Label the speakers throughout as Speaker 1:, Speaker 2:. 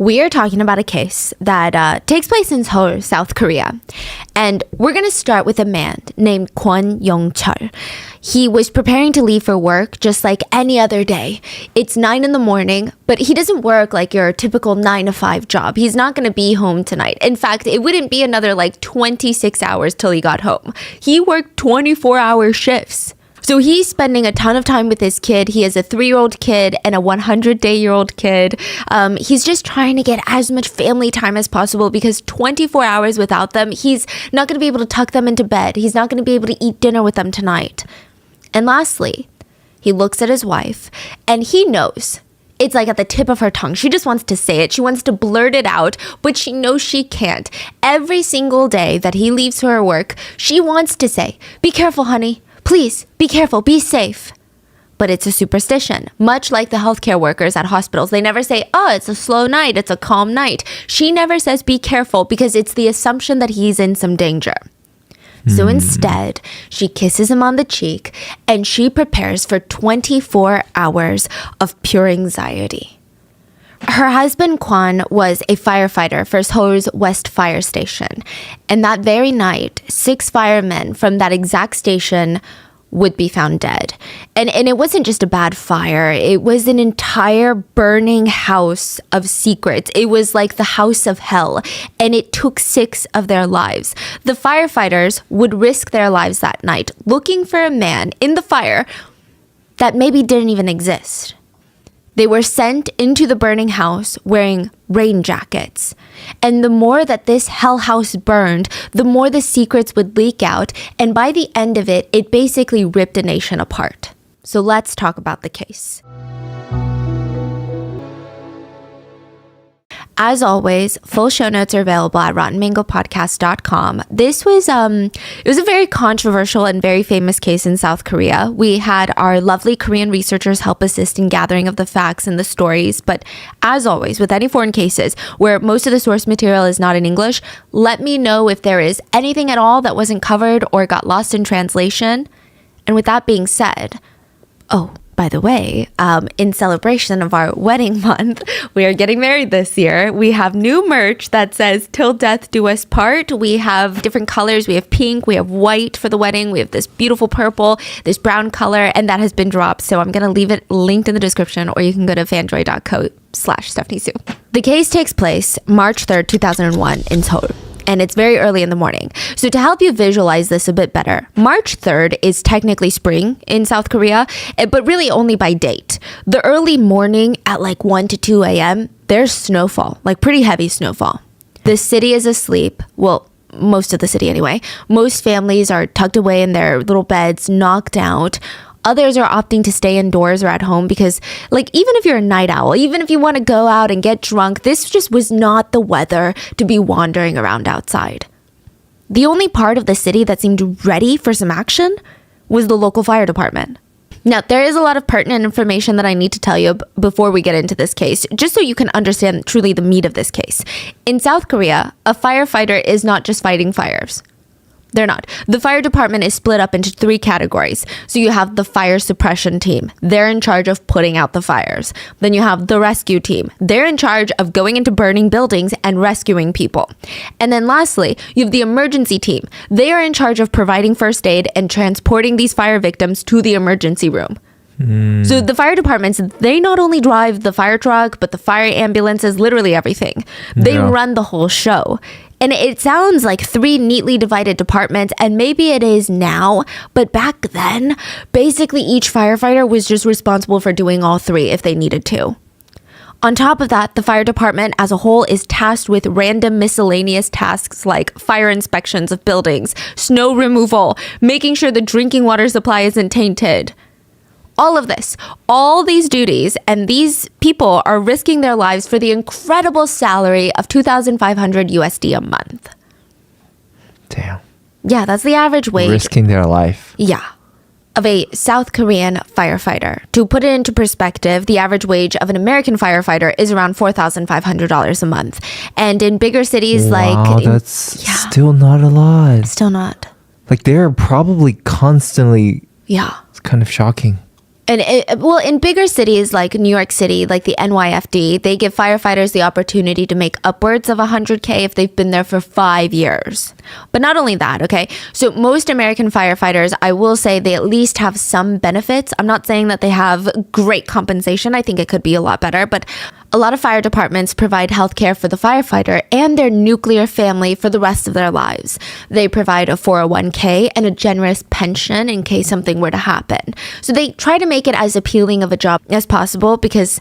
Speaker 1: We are talking about a case that takes place in Seoul, South Korea. And we're going to start with a man named Kwon Young-chul. He was preparing to leave for work just like any other day. It's 9 in the morning, but he doesn't work like your typical 9 to 5 job. He's not going to be home tonight. In fact, it wouldn't be another like 26 hours till he got home. He worked 24-hour shifts. So he's spending a ton of time with his kid. He has a 3-year-old kid and a 100-day-old kid. He's just trying to get as much family time as possible because 24 hours without them, he's not going to be able to tuck them into bed. He's not going to be able to eat dinner with them tonight. And lastly, he looks at his wife and he knows. It's like at the tip of her tongue. She just wants to say it. She wants to blurt it out, but she knows she can't. Every single day that he leaves for her work, she wants to say, "Be careful, honey. Please, be careful, be safe." But it's a superstition. Much like the healthcare workers at hospitals, they never say, "Oh, it's a slow night, it's a calm night." She never says, "Be careful," because it's the assumption that he's in some danger. So instead, she kisses him on the cheek and she prepares for 24 hours of pure anxiety. Her husband, Kwon, was a firefighter for Seoul's West Fire Station. And that very night, 6 firemen from that exact station would be found dead. And it wasn't just a bad fire. It was an entire burning house of secrets. It was like the house of hell. And it took 6 of their lives. The firefighters would risk their lives that night looking for a man in the fire that maybe didn't even exist. They were sent into the burning house wearing rain jackets. And the more that this hell house burned, the more the secrets would leak out. And by the end of it, it basically ripped a nation apart. So let's talk about the case. As always, full show notes are available at rottenmangopodcast.com. This was it was a very controversial and very famous case in South Korea. We had our lovely Korean researchers help assist in gathering of the facts and the stories. But as always, with any foreign cases where most of the source material is not in English, let me know if there is anything at all that wasn't covered or got lost in translation. And with that being said, by the way, in celebration of our wedding month, we are getting married this year. We have new merch that says "Till Death Do Us Part." We have different colors. We have pink, we have white for the wedding. We have this beautiful purple, this brown color, and that has been dropped. So I'm going to leave it linked in the description, or you can go to fanjoy.co/StephanieSue. The case takes place March 3rd, 2001 in Seoul. And it's very early in the morning. So to help you visualize this a bit better, March 3rd is technically spring in South Korea, but really only by date. The early morning at like 1 to 2 a.m., there's snowfall, like pretty heavy snowfall. The city is asleep. Well, most of the city anyway. Most families are tucked away in their little beds, knocked out. Others are opting to stay indoors or at home because, like, even if you're a night owl, even if you want to go out and get drunk, this just was not the weather to be wandering around outside. The only part of the city that seemed ready for some action was the local fire department. Now, there is a lot of pertinent information that I need to tell you before we get into this case, just so you can understand truly the meat of this case. In South Korea, a firefighter is not just fighting fires. They're not. The fire department is split up into 3 categories. So you have the fire suppression team. They're in charge of putting out the fires. Then you have the rescue team. They're in charge of going into burning buildings and rescuing people. And then lastly, you have the emergency team. They are in charge of providing first aid and transporting these fire victims to the emergency room. So the fire departments, they not only drive the fire truck, but the fire ambulances, literally everything. They run the whole show. And it sounds like 3 neatly divided departments, and maybe it is now, but back then, basically each firefighter was just responsible for doing all 3 if they needed to. On top of that, the fire department as a whole is tasked with random miscellaneous tasks like fire inspections of buildings, snow removal, making sure the drinking water supply isn't tainted. All of this, all these duties, and these people are risking their lives for the incredible salary of $2,500 USD a month.
Speaker 2: Damn.
Speaker 1: Yeah, that's the average wage.
Speaker 2: Risking their life.
Speaker 1: Yeah. Of a South Korean firefighter. To put it into perspective, the average wage of an American firefighter is around $4,500 a month. And in bigger cities
Speaker 2: that's still not a lot.
Speaker 1: Still not.
Speaker 2: Like they're probably constantly.
Speaker 1: Yeah.
Speaker 2: It's kind of shocking.
Speaker 1: And in bigger cities like New York City, like the NYFD, they give firefighters the opportunity to make upwards of $100K if they've been there for 5 years. But not only that, okay? So most American firefighters, I will say they at least have some benefits. I'm not saying that they have great compensation. I think it could be a lot better, but a lot of fire departments provide health care for the firefighter and their nuclear family for the rest of their lives. They provide a 401k and a generous pension in case something were to happen. So they try to make it as appealing of a job as possible because,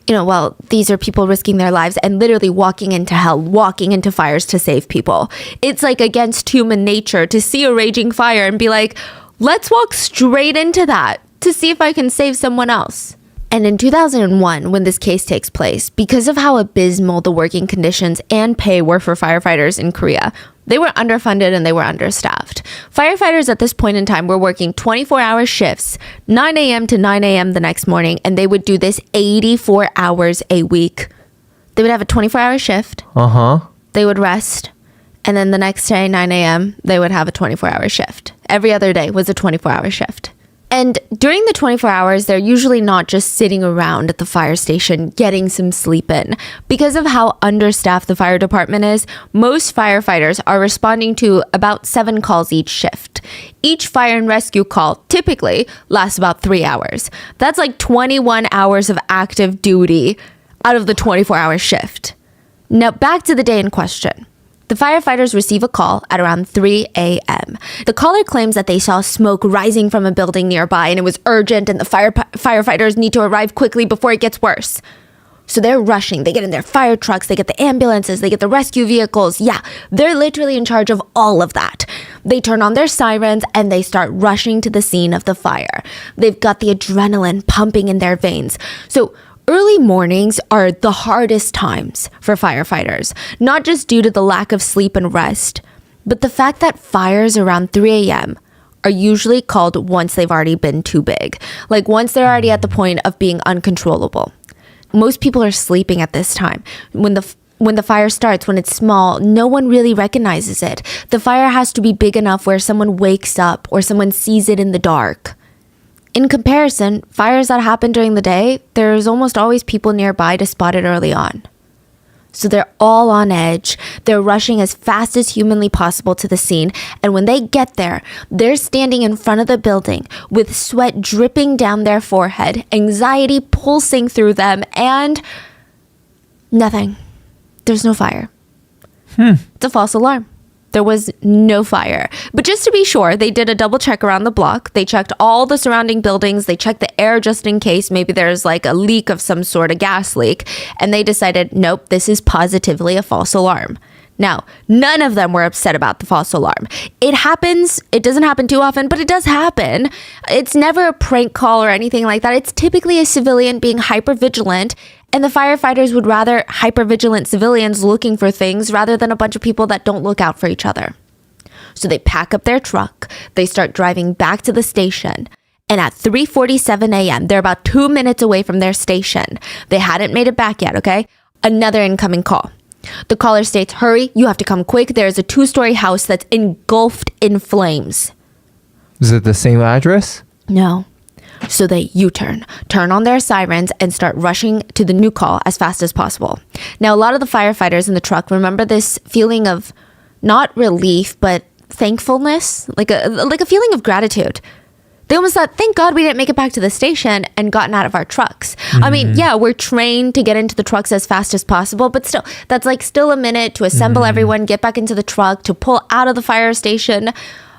Speaker 1: well, these are people risking their lives and literally walking into hell, walking into fires to save people. It's like against human nature to see a raging fire and be like, let's walk straight into that to see if I can save someone else. And in 2001, when this case takes place, because of how abysmal the working conditions and pay were for firefighters in Korea, they were underfunded and they were understaffed. Firefighters at this point in time were working 24-hour shifts, 9 a.m. to 9 a.m. the next morning, and they would do this 84 hours a week. They would have a 24-hour shift. They would rest. And then the next day, 9 a.m., they would have a 24-hour shift. Every other day was a 24-hour shift. And during the 24 hours, they're usually not just sitting around at the fire station getting some sleep in. Because of how understaffed the fire department is, most firefighters are responding to about 7 calls each shift. Each fire and rescue call typically lasts about 3 hours. That's like 21 hours of active duty out of the 24-hour shift. Now back to the day in question. The firefighters receive a call at around 3 a.m. The caller claims that they saw smoke rising from a building nearby and it was urgent and the firefighters need to arrive quickly before it gets worse. So they're rushing. They get in their fire trucks, they get the ambulances, they get the rescue vehicles. Yeah, they're literally in charge of all of that. They turn on their sirens and they start rushing to the scene of the fire. They've got the adrenaline pumping in their veins. So early mornings are the hardest times for firefighters, not just due to the lack of sleep and rest, but the fact that fires around 3 a.m. are usually called once they've already been too big, like once they're already at the point of being uncontrollable. Most people are sleeping at this time. When the fire starts, when it's small, no one really recognizes it. The fire has to be big enough where someone wakes up or someone sees it in the dark. In comparison, fires that happen during the day, there's almost always people nearby to spot it early on. So they're all on edge. They're rushing as fast as humanly possible to the scene. And when they get there, they're standing in front of the building with sweat dripping down their forehead, anxiety pulsing through them, and nothing. There's no fire. It's a false alarm. There was no fire. But just to be sure, they did a double check around the block. They checked all the surrounding buildings. They checked the air just in case maybe there's like a leak of some sort, a gas leak. And they decided, nope, this is positively a false alarm. Now, none of them were upset about the false alarm. It happens. It doesn't happen too often, but it does happen. It's never a prank call or anything like that. It's typically a civilian being hypervigilant. And the firefighters would rather hypervigilant civilians looking for things rather than a bunch of people that don't look out for each other. So they pack up their truck, they start driving back to the station, and at 3:47 a.m., they're about 2 minutes away from their station. They hadn't made it back yet, okay? Another incoming call. The caller states, hurry, you have to come quick. There is a 2-story house that's engulfed in flames.
Speaker 2: Is it the same address?
Speaker 1: No. So they U-turn, turn on their sirens, and start rushing to the new call as fast as possible. Now, a lot of the firefighters in the truck remember this feeling of not relief, but thankfulness, like a feeling of gratitude. They almost thought, thank God we didn't make it back to the station and gotten out of our trucks. I mean, yeah, we're trained to get into the trucks as fast as possible, but still, that's like still a minute to assemble everyone, get back into the truck, to pull out of the fire station.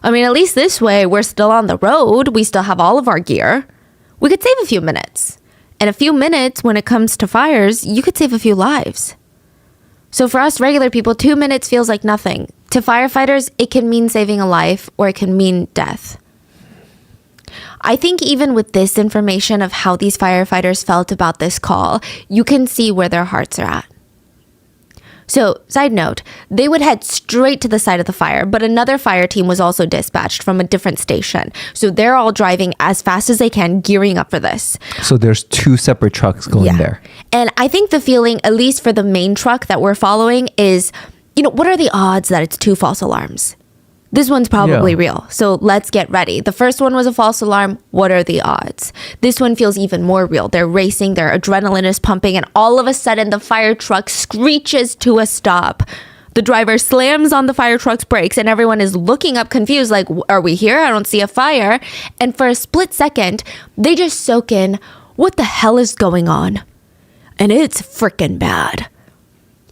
Speaker 1: I mean, at least this way, we're still on the road. We still have all of our gear. We could save a few minutes. And a few minutes, when it comes to fires, you could save a few lives. So for us regular people, 2 minutes feels like nothing. To firefighters, it can mean saving a life or it can mean death. I think even with this information of how these firefighters felt about this call, you can see where their hearts are at. So, side note, they would head straight to the site of the fire, but another fire team was also dispatched from a different station. So they're all driving as fast as they can, gearing up for this.
Speaker 2: So there's 2 separate trucks going there.
Speaker 1: And I think the feeling, at least for the main truck that we're following, is, what are the odds that it's 2 false alarms? This one's probably
Speaker 2: Yeah.
Speaker 1: real. So let's get ready. The first one was a false alarm. What are the odds? This one feels even more real. They're racing, their adrenaline is pumping, and all of a sudden the fire truck screeches to a stop. The driver slams on the fire truck's brakes and everyone is looking up confused like, are we here? I don't see a fire. And for a split second, they just soak in, what the hell is going on? And it's freaking bad.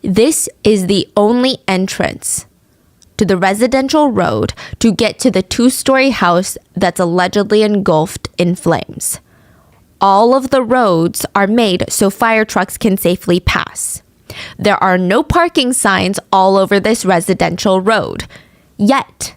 Speaker 1: This is the only entrance to the residential road to get to the 2-story house that's allegedly engulfed in flames. All of the roads are made so fire trucks can safely pass. There are no parking signs all over this residential road. Yet,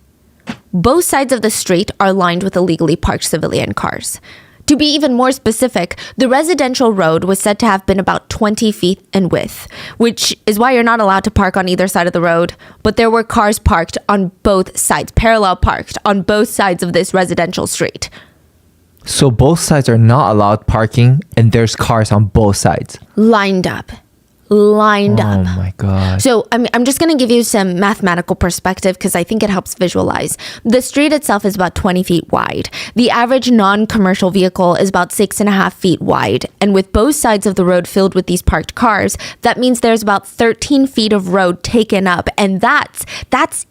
Speaker 1: both sides of the street are lined with illegally parked civilian cars. To be even more specific, the residential road was said to have been about 20 feet in width, which is why you're not allowed to park on either side of the road. But there were cars parked on both sides, parallel parked on both sides of this residential street.
Speaker 2: So both sides are not allowed parking, and there's cars on both sides.
Speaker 1: Lined up.
Speaker 2: Oh my God.
Speaker 1: So I'm just going to give you some mathematical perspective because I think it helps visualize. The street itself is about 20 feet wide. The average non-commercial vehicle is about 6.5 feet wide. And with both sides of the road filled with these parked cars, that means there's about 13 feet of road taken up. And that's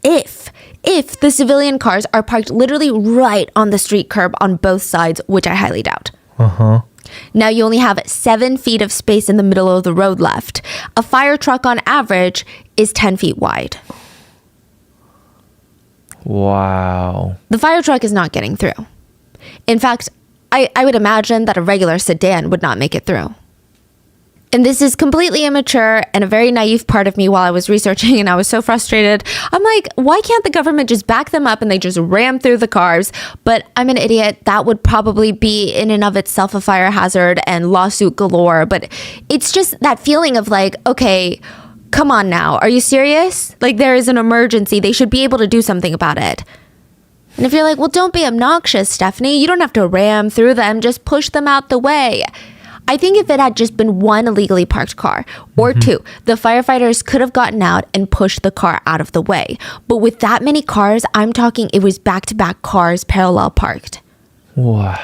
Speaker 1: if the civilian cars are parked literally right on the street curb on both sides, which I highly doubt. Now you only have 7 feet of space in the middle of the road left. A fire truck on average is 10 feet wide.
Speaker 2: Wow.
Speaker 1: The fire truck is not getting through. In fact, I would imagine that a regular sedan would not make it through. And this is completely immature and a very naive part of me while I was researching, and I was so frustrated. I'm like, why can't the government just back them up and they just ram through the cars? But I'm an idiot. That would probably be in and of itself a fire hazard and lawsuit galore. But it's just that feeling of like, okay, come on now. Are you serious? Like, there is an emergency. They should be able to do something about it. And if you're like, well, don't be obnoxious, Stephanie. You don't have to ram through them. Just push them out the way. I think if it had just been one illegally parked car or two, the firefighters could have gotten out and pushed the car out of the way. But with that many cars, I'm talking it was back-to-back cars parallel parked.
Speaker 2: Wow.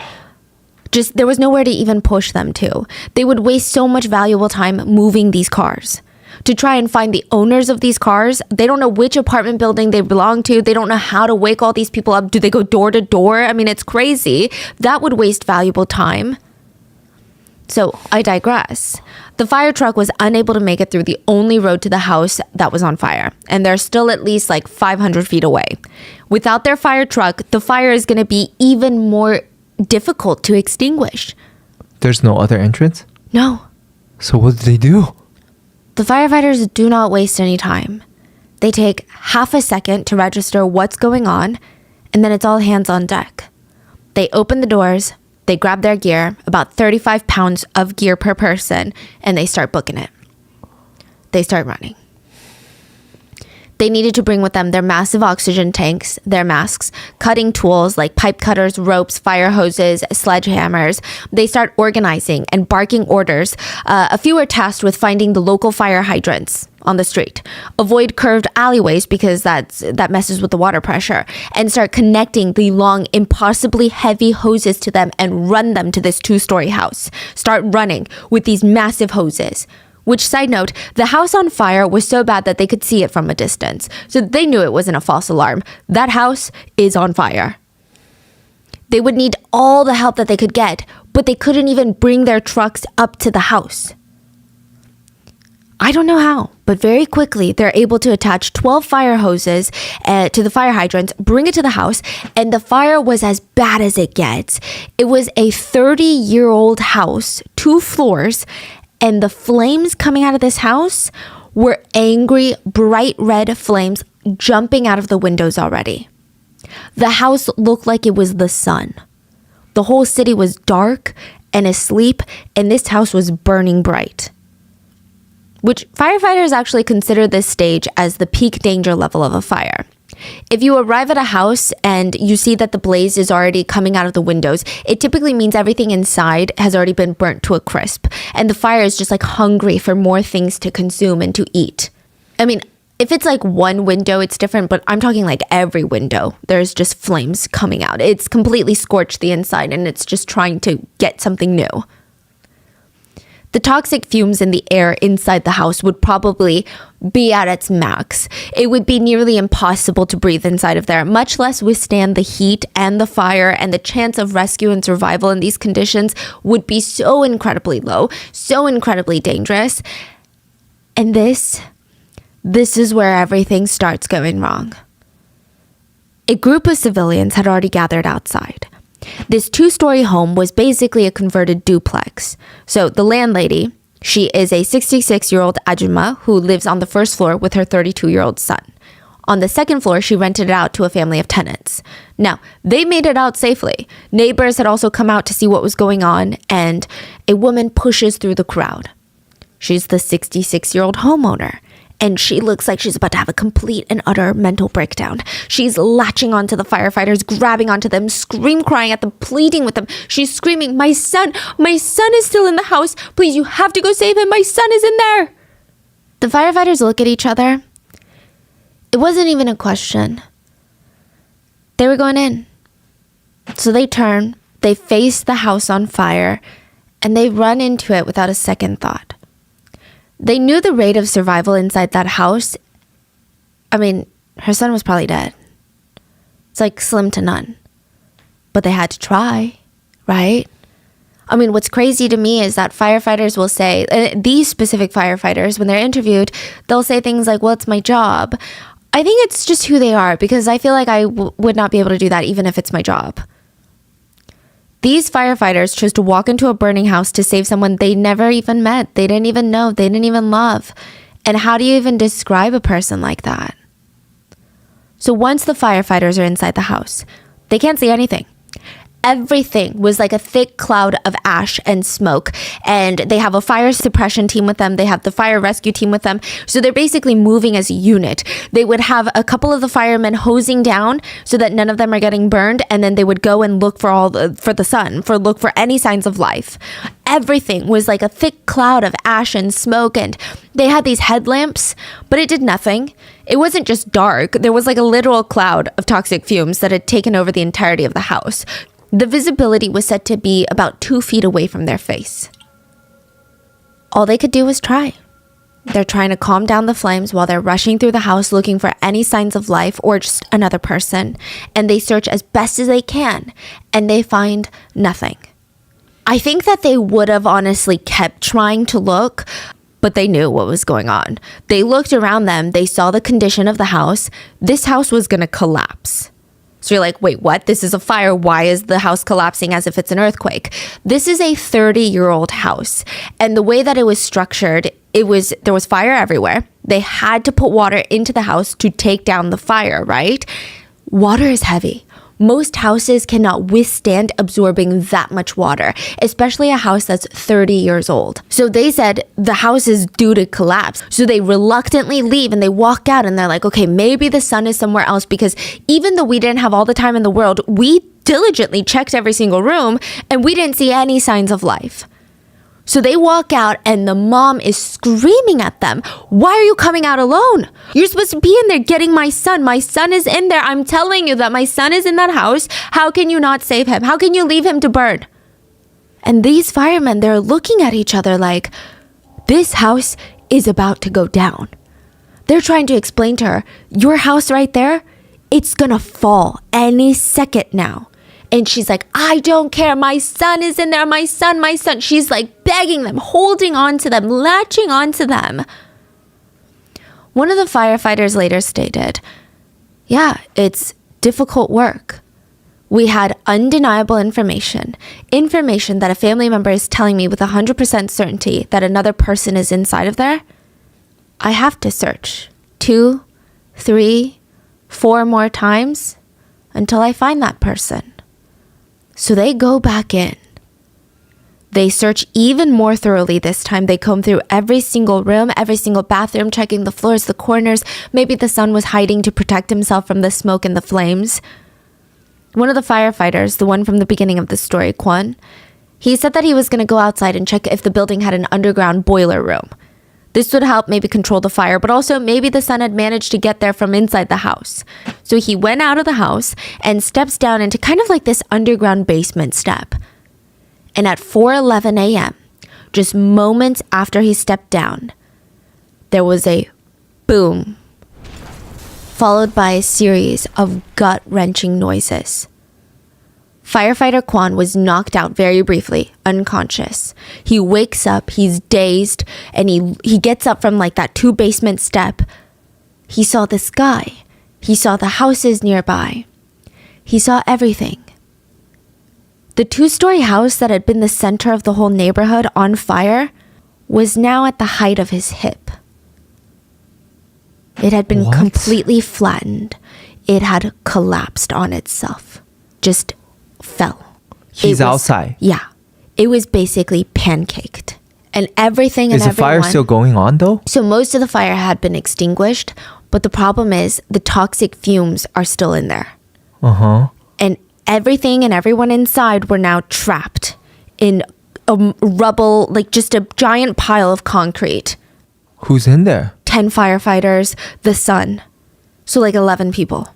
Speaker 1: Just there was nowhere to even push them to. They would waste so much valuable time moving these cars. To try and find the owners of these cars, they don't know which apartment building they belong to. They don't know how to wake all these people up. Do they go door to door? I mean, it's crazy. That would waste valuable time. So I digress. The fire truck was unable to make it through the only road to the house that was on fire. And they're still at least like 500 feet away. Without their fire truck, the fire is going to be even more difficult to extinguish.
Speaker 2: There's no other entrance?
Speaker 1: No.
Speaker 2: So what did they do?
Speaker 1: The firefighters do not waste any time. They take half a second to register what's going on, and then it's all hands on deck. They open the doors. They grab their gear, about 35 pounds of gear per person, and they start booking it. They start running. They needed to bring with them their massive oxygen tanks, their masks, cutting tools like pipe cutters, ropes, fire hoses, sledgehammers. They start organizing and barking orders. A few were tasked with finding the local fire hydrants on the street, avoid curved alleyways because that messes with the water pressure, and start connecting the long, impossibly heavy hoses to them and run them to this 2-story house. Start running with these massive hoses. Which, side note, the house on fire was so bad that they could see it from a distance. So they knew it wasn't a false alarm. That house is on fire. They would need all the help that they could get, but they couldn't even bring their trucks up to the house. I don't know how, but very quickly they're able to attach 12 fire hoses to the fire hydrants, bring it to the house, and the fire was as bad as it gets. It was a 30-year-old house, 2 floors, and the flames coming out of this house were angry, bright red flames jumping out of the windows already. The house looked like it was the sun. The whole city was dark and asleep, and this house was burning bright. Which firefighters actually consider this stage as the peak danger level of a fire. If you arrive at a house and you see that the blaze is already coming out of the windows, it typically means everything inside has already been burnt to a crisp, and the fire is just like hungry for more things to consume and to eat. I mean, If it's like one window, it's different, but I'm talking like every window. There's just flames coming out. It's completely scorched the inside and it's just trying to get something new. The toxic fumes in the air inside the house would probably be at its max. It would be nearly impossible to breathe inside of there, much less withstand the heat and the fire, and the chance of rescue and survival in these conditions would be so incredibly low, so incredibly dangerous. And this is where everything starts going wrong. A group of civilians had already gathered outside. This 2-story home was basically a converted duplex. So the landlady, she is a 66-year-old ajumma who lives on the first floor with her 32-year-old son. On the second floor, she rented it out to a family of tenants. Now, they made it out safely. Neighbors had also come out to see what was going on, and a woman pushes through the crowd. She's the 66-year-old homeowner. And she looks like she's about to have a complete and utter mental breakdown. She's latching onto the firefighters, grabbing onto them, crying at them, pleading with them. She's screaming, my son is still in the house. Please, you have to go save him. My son is in there. The firefighters look at each other. It wasn't even a question. They were going in. So they turn, they face the house on fire, and they run into it without a second thought. They knew the rate of survival inside that house. I mean, her son was probably dead. It's like slim to none. But they had to try, right? I mean, what's crazy to me is that firefighters will say, these specific firefighters, when they're interviewed, they'll say things like, well, it's my job. I think it's just who they are, because I feel like I would not be able to do that even if it's my job. These firefighters chose to walk into a burning house to save someone they never even met. They didn't even know. They didn't even love. And how do you even describe a person like that? So once the firefighters are inside the house, they can't see anything. Everything was like a thick cloud of ash and smoke. And they have a fire suppression team with them. They have the fire rescue team with them. So they're basically moving as a unit. They would have a couple of the firemen hosing down so that none of them are getting burned. And then they would go and look for look for any signs of life. Everything was like a thick cloud of ash and smoke. And they had these headlamps, but it did nothing. It wasn't just dark. There was like a literal cloud of toxic fumes that had taken over the entirety of the house. The visibility was said to be about 2 feet away from their face. All they could do was try. They're trying to calm down the flames while they're rushing through the house looking for any signs of life or just another person. And they search as best as they can, and they find nothing. I think that they would have honestly kept trying to look, but they knew what was going on. They looked around them. They saw the condition of the house. This house was going to collapse. So you're like, wait, what? This is a fire. Why is the house collapsing as if it's an earthquake? This is a 30-year-old house. And the way that it was structured, there was fire everywhere. They had to put water into the house to take down the fire, right? Water is heavy. Most houses cannot withstand absorbing that much water, especially a house that's 30 years old. So they said the house is due to collapse. So they reluctantly leave and they walk out and they're like, okay, maybe the sun is somewhere else, because even though we didn't have all the time in the world, we diligently checked every single room and we didn't see any signs of life. So they walk out and the mom is screaming at them. Why are you coming out alone? You're supposed to be in there getting my son. My son is in there. I'm telling you that my son is in that house. How can you not save him? How can you leave him to burn? And these firemen, they're looking at each other like, this house is about to go down. They're trying to explain to her, your house right there, it's gonna fall any second now. And she's like, I don't care. My son is in there. My son. She's like begging them, holding on to them, latching on to them. One of the firefighters later stated, yeah, it's difficult work. We had undeniable information that a family member is telling me with 100% certainty that another person is inside of there. I have to search 2, 3, 4 more times until I find that person. So they go back in. They search even more thoroughly this time. They comb through every single room, every single bathroom, checking the floors, the corners. Maybe the son was hiding to protect himself from the smoke and the flames. One of the firefighters, the one from the beginning of the story, Kwon, he said that he was going to go outside and check if the building had an underground boiler room. This would help maybe control the fire, but also maybe the son had managed to get there from inside the house. So he went out of the house and steps down into kind of like this underground basement step. And at 4:11 a.m., just moments after he stepped down, there was a boom, followed by a series of gut-wrenching noises. Firefighter Kwan was knocked out very briefly, unconscious. He wakes up, he's dazed, and he gets up from like that 2-basement step. He saw the sky. He saw the houses nearby. He saw everything. The 2-story house that had been the center of the whole neighborhood on fire was now at the height of his hip. It had been completely flattened. It had collapsed on itself. Just fell.
Speaker 2: He's outside.
Speaker 1: Yeah. It was basically pancaked. And everything and
Speaker 2: everyone... Is the fire still going on though?
Speaker 1: So most of the fire had been extinguished, but the problem is the toxic fumes are still in there.
Speaker 2: Uh-huh.
Speaker 1: And everything and everyone inside were now trapped in rubble, like just a giant pile of concrete.
Speaker 2: Who's in there?
Speaker 1: 10 firefighters, the son. So like 11 people.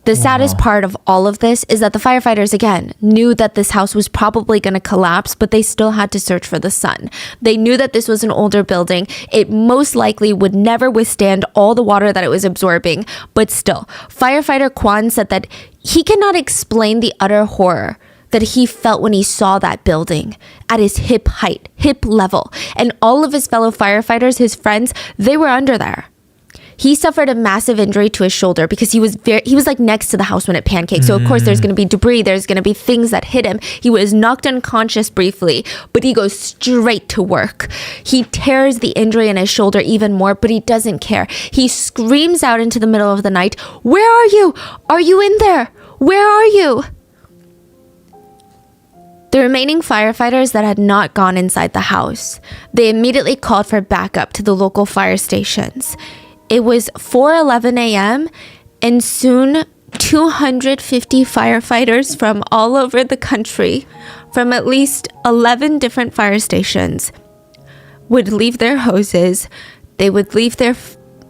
Speaker 1: The saddest part of all of this is that the firefighters, again, knew that this house was probably going to collapse, but they still had to search for the son. They knew that this was an older building. It most likely would never withstand all the water that it was absorbing. But still, firefighter Kwan said that he cannot explain the utter horror that he felt when he saw that building at his hip height, hip level. And all of his fellow firefighters, his friends, they were under there. He suffered a massive injury to his shoulder because he was like next to the house when it pancaked. So of course there's going to be debris. There's going to be things that hit him. He was knocked unconscious briefly, but he goes straight to work. He tears the injury in his shoulder even more, but he doesn't care. He screams out into the middle of the night, "Where are you? Are you in there? Where are you?" The remaining firefighters that had not gone inside the house, they immediately called for backup to the local fire stations. It was 4:11 a.m. and soon 250 firefighters from all over the country, from at least 11 different fire stations, would leave their hoses. They would leave their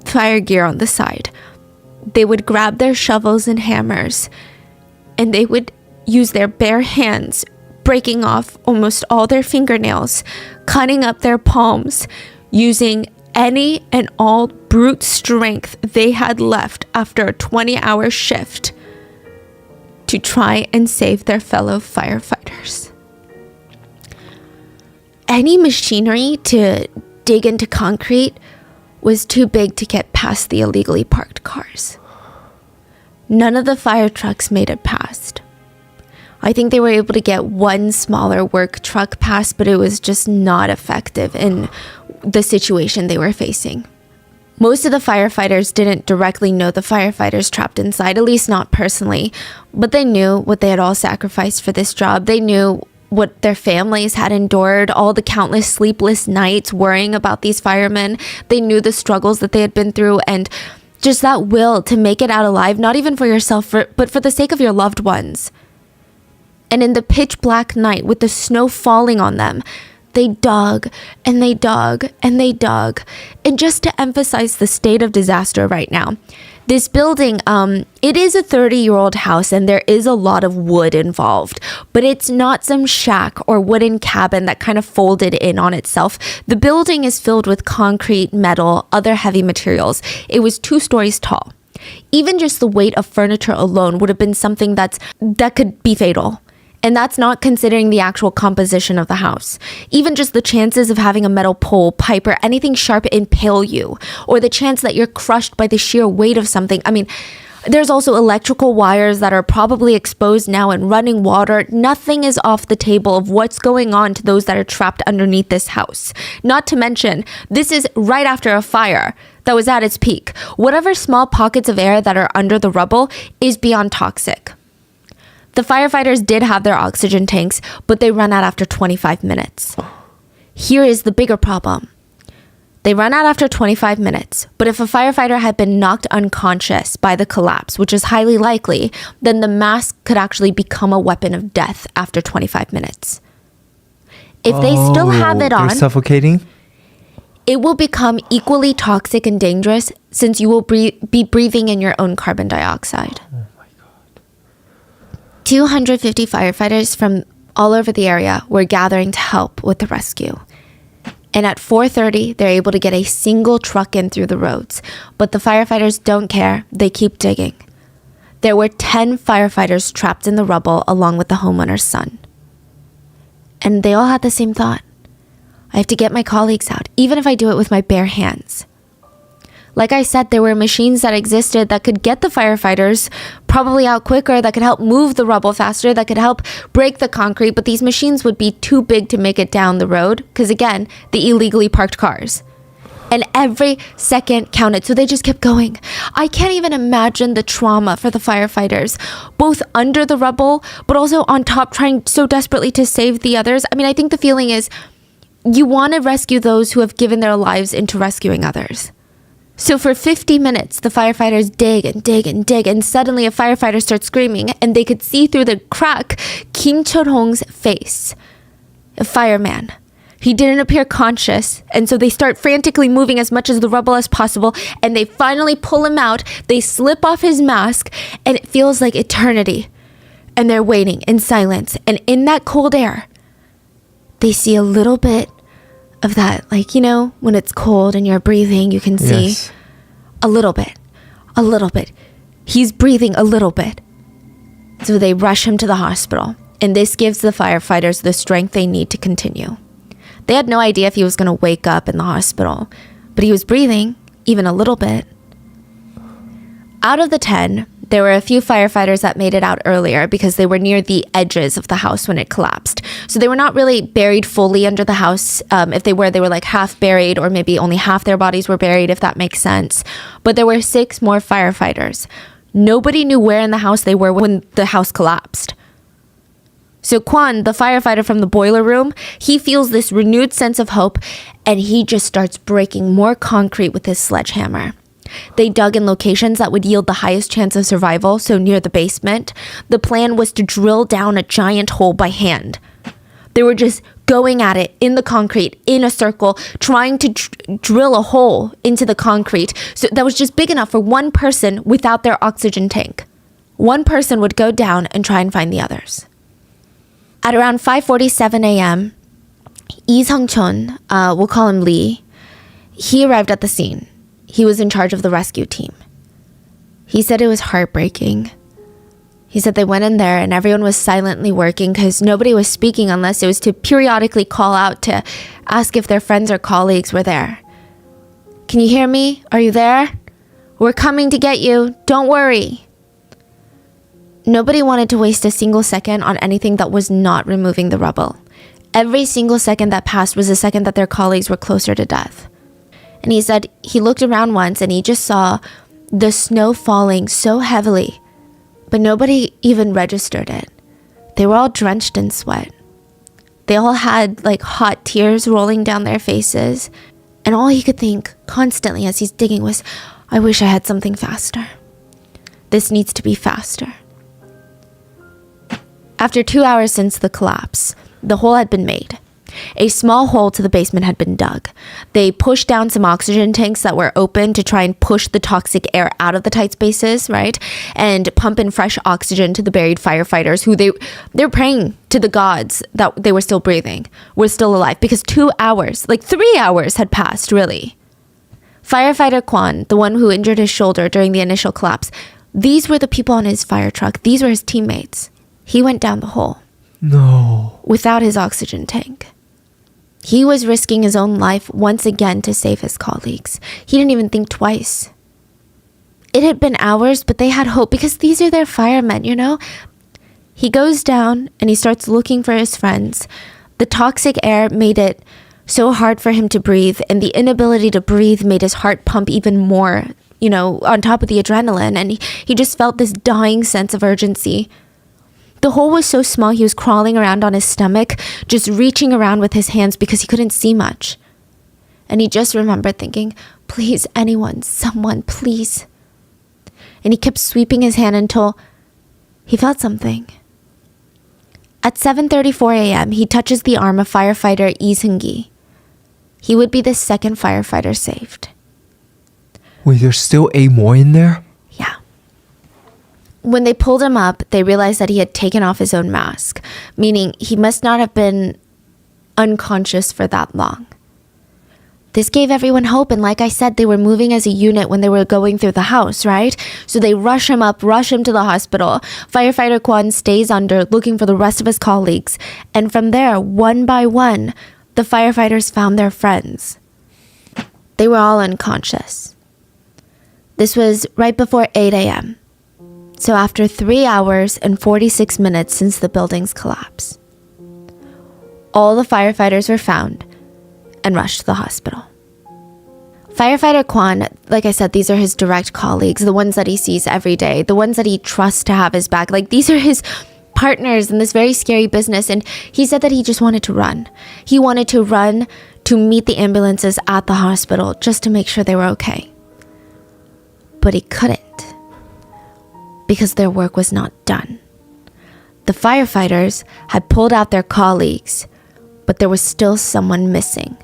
Speaker 1: fire gear on the side. They would grab their shovels and hammers, and they would use their bare hands, breaking off almost all their fingernails, cutting up their palms, using any and all brute strength they had left after a 20-hour shift to try and save their fellow firefighters. Any machinery to dig into concrete was too big to get past the illegally parked cars. None of the fire trucks made it past. I think they were able to get one smaller work truck past, but it was just not effective in the situation they were facing. Most of the firefighters didn't directly know the firefighters trapped inside, at least not personally, but they knew what they had all sacrificed for this job. They knew what their families had endured, all the countless sleepless nights worrying about these firemen. They knew the struggles that they had been through, and just that will to make it out alive, not even for yourself, but for the sake of your loved ones. And in the pitch black night with the snow falling on them, they dug and they dug and they dug. And just to emphasize the state of disaster right now, this building, it is a 30-year-old house and there is a lot of wood involved, but it's not some shack or wooden cabin that kind of folded in on itself. The building is filled with concrete, metal, other heavy materials. It was 2 stories tall. Even just the weight of furniture alone would have been something that could be fatal. And that's not considering the actual composition of the house. Even just the chances of having a metal pole, pipe, or anything sharp impale you, or the chance that you're crushed by the sheer weight of something. I mean, there's also electrical wires that are probably exposed now and running water. Nothing is off the table of what's going on to those that are trapped underneath this house. Not to mention, this is right after a fire that was at its peak. Whatever small pockets of air that are under the rubble is beyond toxic. The firefighters did have their oxygen tanks, but they run out after 25 minutes. Here is the bigger problem. They run out after 25 minutes, but if a firefighter had been knocked unconscious by the collapse, which is highly likely, then the mask could actually become a weapon of death after 25 minutes. If they still have it on...
Speaker 2: They're suffocating?
Speaker 1: it will become equally toxic and dangerous since you will be breathing in your own carbon dioxide.
Speaker 2: Oh my God.
Speaker 1: 250 firefighters from all over the area were gathering to help with the rescue. And at 4:30, they're able to get a single truck in through the roads. But the firefighters don't care. They keep digging. There were 10 firefighters trapped in the rubble along with the homeowner's son. And they all had the same thought. I have to get my colleagues out, even if I do it with my bare hands. Like I said, there were machines that existed that could get the firefighters probably out quicker, that could help move the rubble faster, that could help break the concrete, but these machines would be too big to make it down the road because, again, the illegally parked cars. And every second counted, so they just kept going. I can't even imagine the trauma for the firefighters, both under the rubble, but also on top trying so desperately to save the others. I mean, I think the feeling is you want to rescue those who have given their lives into rescuing others. So for 50 minutes, the firefighters dig and dig and dig, and suddenly a firefighter starts screaming, and they could see through the crack Kim Chul-hong's face, a fireman. He didn't appear conscious, and so they start frantically moving as much as the rubble as possible, and they finally pull him out. They slip off his mask, and it feels like eternity. And they're waiting in silence, and in that cold air, they see a little bit of that, like, you know, when it's cold and you're breathing, you can see a little bit. He's breathing a little bit. So they rush him to the hospital, and this gives the firefighters the strength they need to continue. They had no idea if he was going to wake up in the hospital, but he was breathing, even a little bit. Out of the 10, there were a few firefighters that made it out earlier because they were near the edges of the house when it collapsed. So they were not really buried fully under the house. If they were like half buried, or maybe only half their bodies were buried, if that makes sense. But there were 6 more firefighters. Nobody knew where in the house they were when the house collapsed. So Kwon, the firefighter from the boiler room, he feels this renewed sense of hope, and he just starts breaking more concrete with his sledgehammer. They dug in locations that would yield the highest chance of survival, so near the basement. The plan was to drill down a giant hole by hand. They were just going at it in the concrete, in a circle, trying to drill a hole into the concrete so that was just big enough for one person without their oxygen tank. One person would go down and try and find the others. At around 5:47 a.m., Lee Sung-chun, we'll call him Lee, he arrived at the scene. He was in charge of the rescue team. He said it was heartbreaking. He said they went in there and everyone was silently working because nobody was speaking unless it was to periodically call out to ask if their friends or colleagues were there. Can you hear me? Are you there? We're coming to get you. Don't worry. Nobody wanted to waste a single second on anything that was not removing the rubble. Every single second that passed was a second that their colleagues were closer to death. And he said he looked around once and he just saw the snow falling so heavily, but nobody even registered it. They were all drenched in sweat. They all had like hot tears rolling down their faces. And all he could think constantly as he's digging was, I wish I had something faster. This needs to be faster. After 2 hours since the collapse, the hole had been made. A small hole to the basement had been dug. They pushed down some oxygen tanks that were open to try and push the toxic air out of the tight spaces, right? And pump in fresh oxygen to the buried firefighters who they're praying to the gods that they were still breathing, were still alive, because 2 hours, like 3 hours had passed, really. Firefighter Kwon, the one who injured his shoulder during the initial collapse, these were the people on his fire truck. These were his teammates. He went down the hole.
Speaker 2: No.
Speaker 1: Without his oxygen tank. He was risking his own life once again to save his colleagues. He didn't even think twice. It had been hours, but they had hope because these are their firemen, you know? He goes down and he starts looking for his friends. The toxic air made it so hard for him to breathe, and the inability to breathe made his heart pump even more, you know, on top of the adrenaline, and he just felt this dying sense of urgency. The hole was so small he was crawling around on his stomach, just reaching around with his hands because he couldn't see much. And he just remembered thinking, please, anyone, someone, please. And he kept sweeping his hand until he felt something. At 7:34 a.m., he touches the arm of firefighter Lee Seung-gi. He would be the second firefighter saved.
Speaker 2: Wait, there's still 8 more in there?
Speaker 1: Yeah. When they pulled him up, they realized that he had taken off his own mask, meaning he must not have been unconscious for that long. This gave everyone hope, and like I said, they were moving as a unit when they were going through the house, right? So they rush him up, rush him to the hospital. Firefighter Kwon stays under, looking for the rest of his colleagues. And from there, one by one, the firefighters found their friends. They were all unconscious. This was right before 8 a.m. So after 3 hours and 46 minutes since the building's collapse, all the firefighters were found and rushed to the hospital. Firefighter Kwon, like I said, these are his direct colleagues, the ones that he sees every day, the ones that he trusts to have his back. Like, these are his partners in this very scary business. And he said that he just wanted to run. He wanted to run to meet the ambulances at the hospital just to make sure they were okay. But he couldn't, because their work was not done. The firefighters had pulled out their colleagues, but there was still someone missing.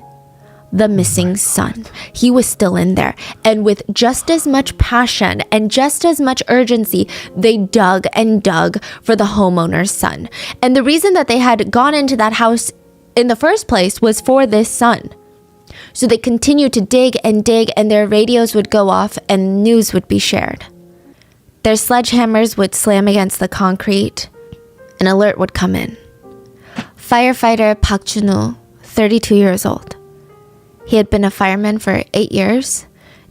Speaker 1: The missing son. He was still in there. And with just as much passion and just as much urgency, they dug and dug for the homeowner's son. And the reason that they had gone into that house in the first place was for this son. So they continued to dig, and their radios would go off and news would be shared. Their sledgehammers would slam against the concrete. An alert would come in. Firefighter Park Chun-woo, 32 years old. He had been a fireman for 8 years.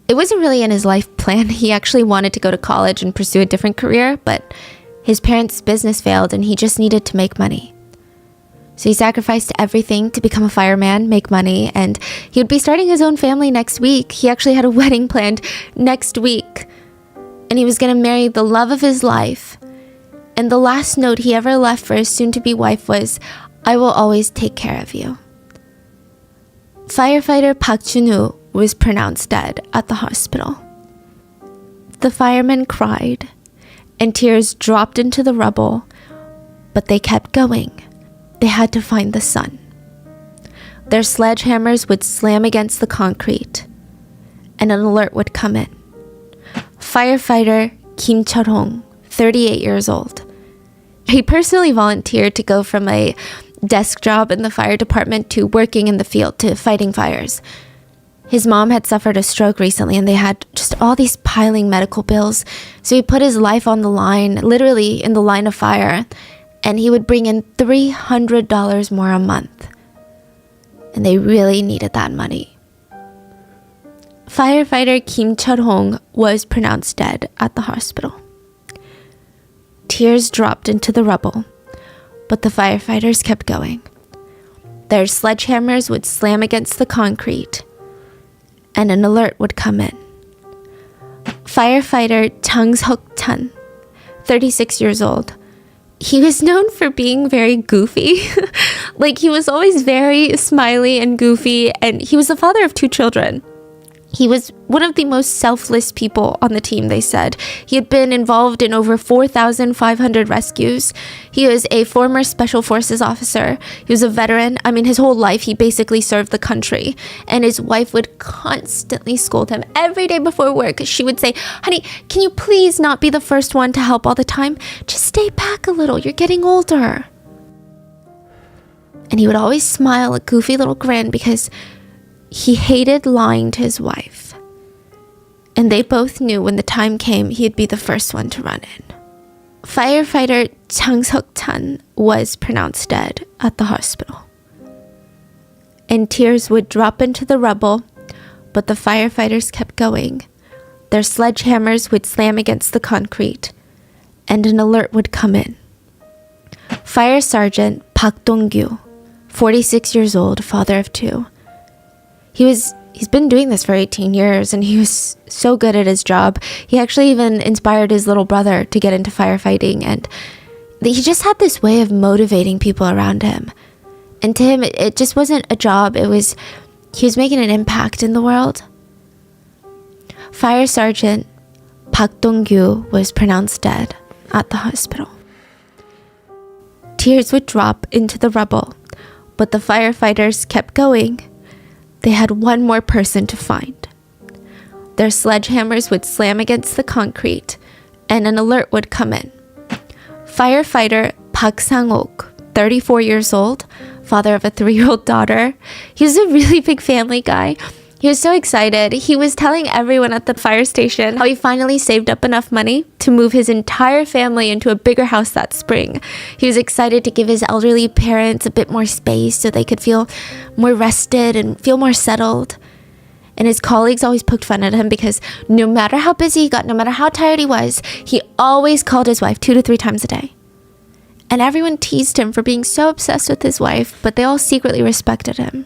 Speaker 1: It wasn't really in his life plan. He actually wanted to go to college and pursue a different career, but his parents' business failed and he just needed to make money. So he sacrificed everything to become a fireman, make money, and he would be starting his own family next week. He actually had a wedding planned next week, and he was going to marry the love of his life. And the last note he ever left for his soon-to-be wife was, "I will always take care of you." Firefighter Park Chun-woo was pronounced dead at the hospital. The firemen cried, and tears dropped into the rubble, but they kept going. They had to find the son. Their sledgehammers would slam against the concrete, and an alert would come in. Firefighter Kim Chul-hong, 38 years old. He personally volunteered to go from a desk job in the fire department to working in the field to fighting fires. His mom had suffered a stroke recently, and they had just all these piling medical bills. So he put his life on the line, literally in the line of fire, and he would bring in $300 more a month. And they really needed that money. Firefighter Kim Chul-hong was pronounced dead at the hospital. Tears dropped into the rubble, but the firefighters kept going. Their sledgehammers would slam against the concrete, and an alert would come in. Firefighter Chung Seok-chan, 36 years old. He was known for being very goofy. Like, he was always very smiley and goofy, and he was the father of 2 children. He was one of the most selfless people on the team, they said. He had been involved in over 4,500 rescues. He was a former Special Forces officer. He was a veteran. I mean, his whole life, he basically served the country. And his wife would constantly scold him every day before work. She would say, "Honey, can you please not be the first one to help all the time? Just stay back a little. You're getting older." And he would always smile a goofy little grin because he hated lying to his wife. And they both knew when the time came, he'd be the first one to run in. Firefighter Chung Seok-chan was pronounced dead at the hospital. And tears would drop into the rubble, but the firefighters kept going. Their sledgehammers would slam against the concrete, and an alert would come in. Fire Sergeant Park Dong-gyu, 46 years old, father of 2. He's been doing this for 18 years, and he was so good at his job. He actually even inspired his little brother to get into firefighting, and he just had this way of motivating people around him. And to him, it just wasn't a job. He was making an impact in the world. Fire Sergeant Park Dong-gyu was pronounced dead at the hospital. Tears would drop into the rubble, but the firefighters kept going. they had one more person to find. Their sledgehammers would slam against the concrete, and an alert would come in. Firefighter Park Sang-ok, 34 years old, father of a 3-year-old daughter. He was a really big family guy. He was so excited. He was telling everyone at the fire station how he finally saved up enough money to move his entire family into a bigger house that spring. He was excited to give his elderly parents a bit more space so they could feel more rested and feel more settled. And his colleagues always poked fun at him because no matter how busy he got, no matter how tired he was, he always called his wife 2 to 3 times a day. And everyone teased him for being so obsessed with his wife, but they all secretly respected him.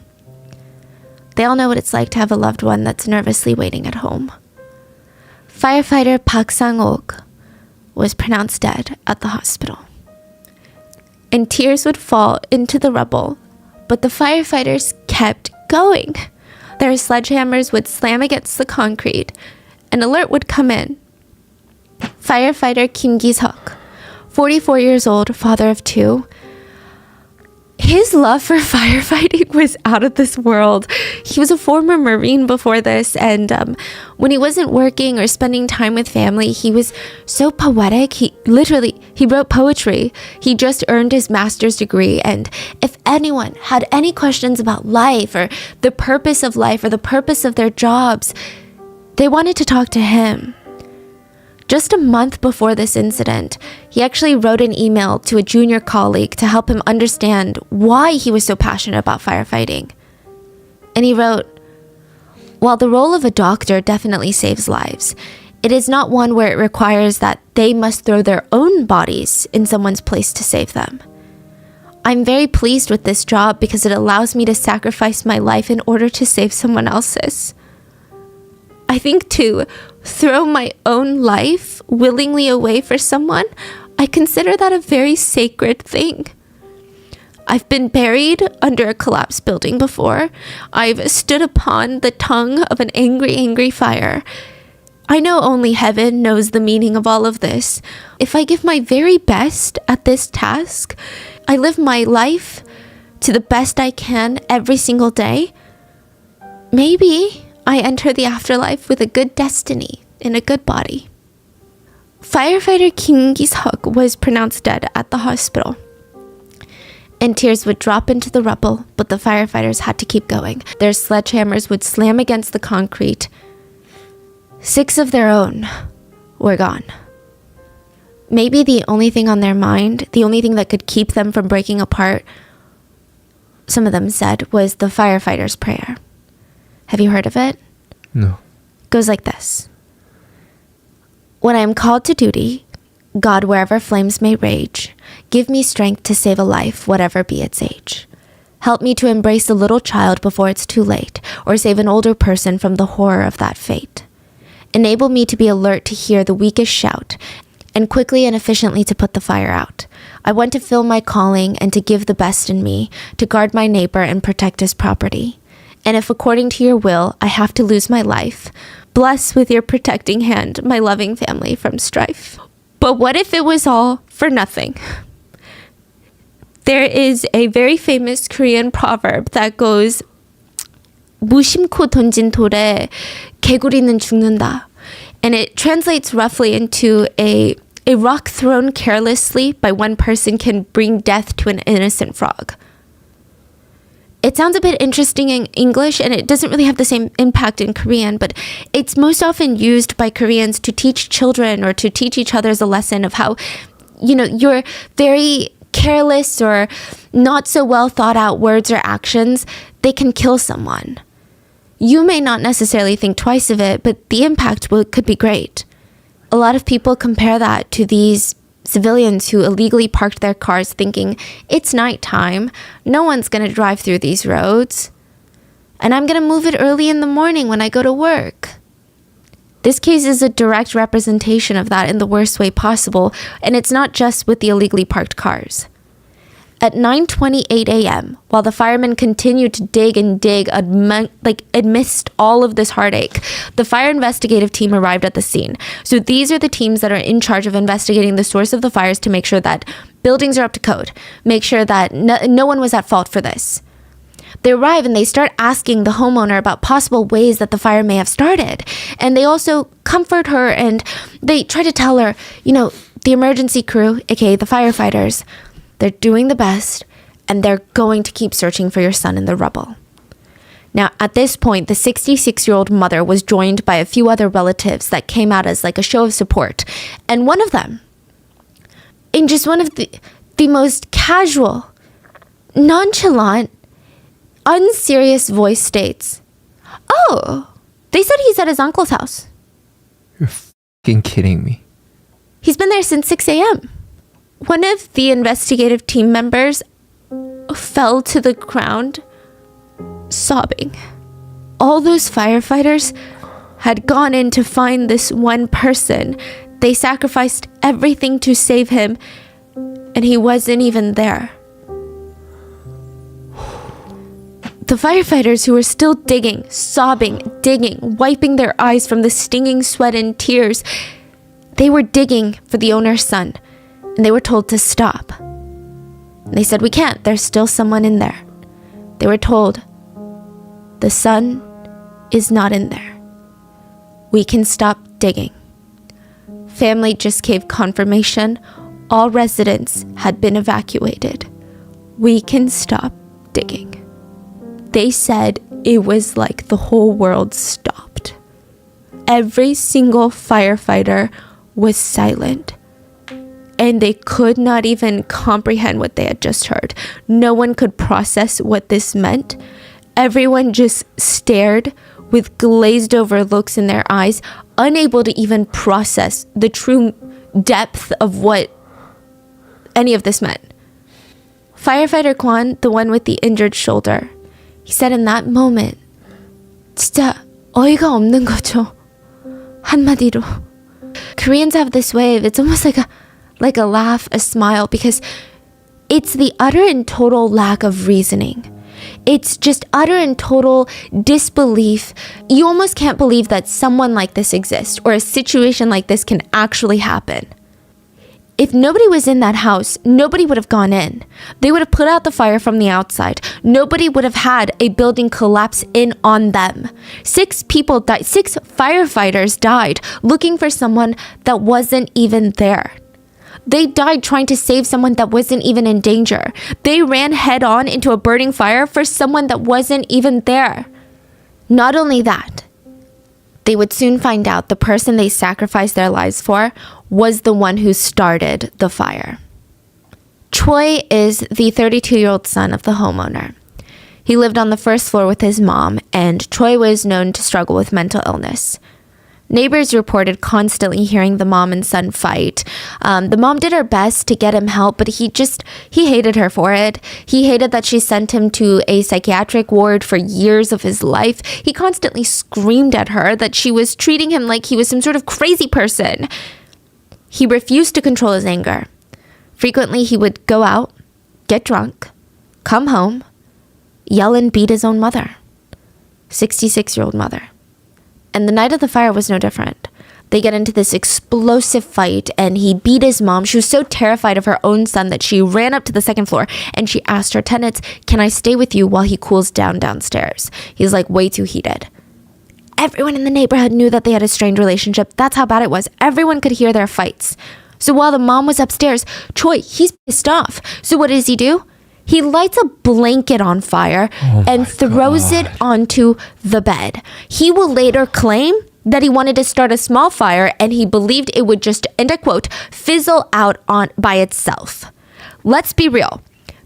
Speaker 1: They all know what it's like to have a loved one that's nervously waiting at home. Firefighter Park Sang-ok was pronounced dead at the hospital. And tears would fall into the rubble, but the firefighters kept going. Their sledgehammers would slam against the concrete. An alert would come in. Firefighter Kim Gi-seok, 44 years old, father of 2. His love for firefighting was out of this world. He was a former Marine before this, and when he wasn't working or spending time with family, he was so poetic. He wrote poetry. He just earned his master's degree, and if anyone had any questions about life or the purpose of life or the purpose of their jobs, they wanted to talk to him. Just a month before this incident, he actually wrote an email to a junior colleague to help him understand why he was so passionate about firefighting. And he wrote, "While the role of a doctor definitely saves lives, it is not one where it requires that they must throw their own bodies in someone's place to save them. I'm very pleased with this job because it allows me to sacrifice my life in order to save someone else's. I think to throw my own life willingly away for someone, I consider that a very sacred thing. I've been buried under a collapsed building before. I've stood upon the tongue of an angry fire. I know only heaven knows the meaning of all of this. If I give my very best at this task, I live my life to the best I can every single day, maybe I enter the afterlife with a good destiny in a good body." Firefighter Kim Gi-seok was pronounced dead at the hospital. And tears would drop into the rubble, but the firefighters had to keep going. Their sledgehammers would slam against the concrete. 6 of their own were gone. Maybe the only thing on their mind, the only thing that could keep them from breaking apart, some of them said, was the firefighter's prayer. Have you heard of it?
Speaker 2: No.
Speaker 1: It goes like this. "When I am called to duty, God, wherever flames may rage, give me strength to save a life, whatever be its age. Help me to embrace a little child before it's too late, or save an older person from the horror of that fate. Enable me to be alert to hear the weakest shout, and quickly and efficiently to put the fire out. I want to fill my calling and to give the best in me, to guard my neighbor and protect his property. And if according to your will, I have to lose my life, bless with your protecting hand my loving family from strife." But what if it was all for nothing? There is a very famous Korean proverb that goes, 무심코 던진 돌에 개구리는 죽는다. And it translates roughly into a rock thrown carelessly by one person can bring death to an innocent frog. It sounds a bit interesting in English, and it doesn't really have the same impact in Korean, but it's most often used by Koreans to teach children or to teach each other a lesson of how, your very careless or not so well thought out words or actions, they can kill someone. You may not necessarily think twice of it, but the impact could be great. A lot of people compare that to these civilians who illegally parked their cars thinking, it's nighttime, no one's going to drive through these roads, and I'm going to move it early in the morning when I go to work. This case is a direct representation of that in the worst way possible, and it's not just with the illegally parked cars. At 9:28 a.m., while the firemen continued to dig amidst all of this heartache, the fire investigative team arrived at the scene. So these are the teams that are in charge of investigating the source of the fires to make sure that buildings are up to code, make sure that no one was at fault for this. They arrive and they start asking the homeowner about possible ways that the fire may have started. And they also comfort her and they try to tell her, the emergency crew, aka the firefighters, they're doing the best and they're going to keep searching for your son in the rubble. Now, at this point, the 66-year-old mother was joined by a few other relatives that came out as like a show of support. And one of them, in just one of the most casual, nonchalant, unserious voice states, "Oh, they said he's at his uncle's house.
Speaker 2: You're fucking kidding me."
Speaker 1: He's been there since 6 a.m. One of the investigative team members fell to the ground, sobbing. All those firefighters had gone in to find this one person. They sacrificed everything to save him, and he wasn't even there. The firefighters who were still digging, sobbing, digging, wiping their eyes from the stinging sweat and tears, they were digging for the owner's son, and they were told to stop. And they said, "We can't, there's still someone in there." They were told, "The son is not in there. We can stop digging." Family just gave confirmation. All residents had been evacuated. We can stop digging. They said it was like the whole world stopped. Every single firefighter was silent, and they could not even comprehend what they had just heard. No one could process what this meant. Everyone just stared with glazed over looks in their eyes, unable to even process the true depth of what any of this meant. Firefighter Kwan, the one with the injured shoulder, he said in that moment, 진짜 어이가 없는 거죠. 한마디로. Koreans have this way of, it's almost like a laugh, a smile, because it's the utter and total lack of reasoning. It's just utter and total disbelief. You almost can't believe that someone like this exists or a situation like this can actually happen. If nobody was in that house, nobody would have gone in. They would have put out the fire from the outside. Nobody would have had a building collapse in on them. 6 people died. 6 firefighters died looking for someone that wasn't even there. They died trying to save someone that wasn't even in danger. They ran head on into a burning fire for someone that wasn't even there. Not only that, they would soon find out the person they sacrificed their lives for was the one who started the fire. Choi is the 32-year-old son of the homeowner. He lived on the first floor with his mom, and Choi was known to struggle with mental illness. Neighbors reported constantly hearing the mom and son fight. The mom did her best to get him help, but he hated her for it. He hated that she sent him to a psychiatric ward for years of his life. He constantly screamed at her that she was treating him like he was some sort of crazy person. He refused to control his anger. Frequently, he would go out, get drunk, come home, yell and beat his own mother, 66-year-old mother. And the night of the fire was no different. They get into this explosive fight and he beat his mom. She was so terrified of her own son that she ran up to the second floor and she asked her tenants, "Can I stay with you while he cools down downstairs?" He's like way too heated. Everyone in the neighborhood knew that they had a strained relationship. That's how bad it was. Everyone could hear their fights. So while the mom was upstairs, Choi, he's pissed off. So what does he do? He lights a blanket on fire and throws it onto the bed. He will later claim that he wanted to start a small fire and he believed it would just, and I quote, fizzle out by itself. Let's be real.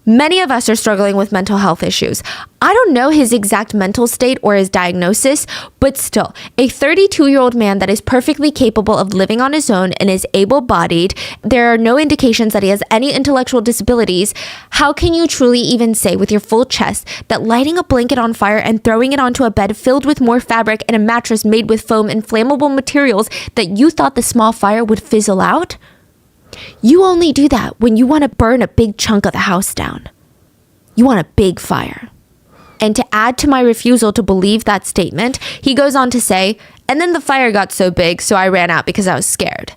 Speaker 1: Many of us are struggling with mental health issues. I don't know his exact mental state or his diagnosis, but still, a 32-year-old man that is perfectly capable of living on his own and is able-bodied, there are no indications that he has any intellectual disabilities. How can you truly even say with your full chest that lighting a blanket on fire and throwing it onto a bed filled with more fabric and a mattress made with foam and flammable materials that you thought the small fire would fizzle out? You only do that when you want to burn a big chunk of the house down. You want a big fire. And to add to my refusal to believe that statement, he goes on to say, and then the fire got so big, so I ran out because I was scared.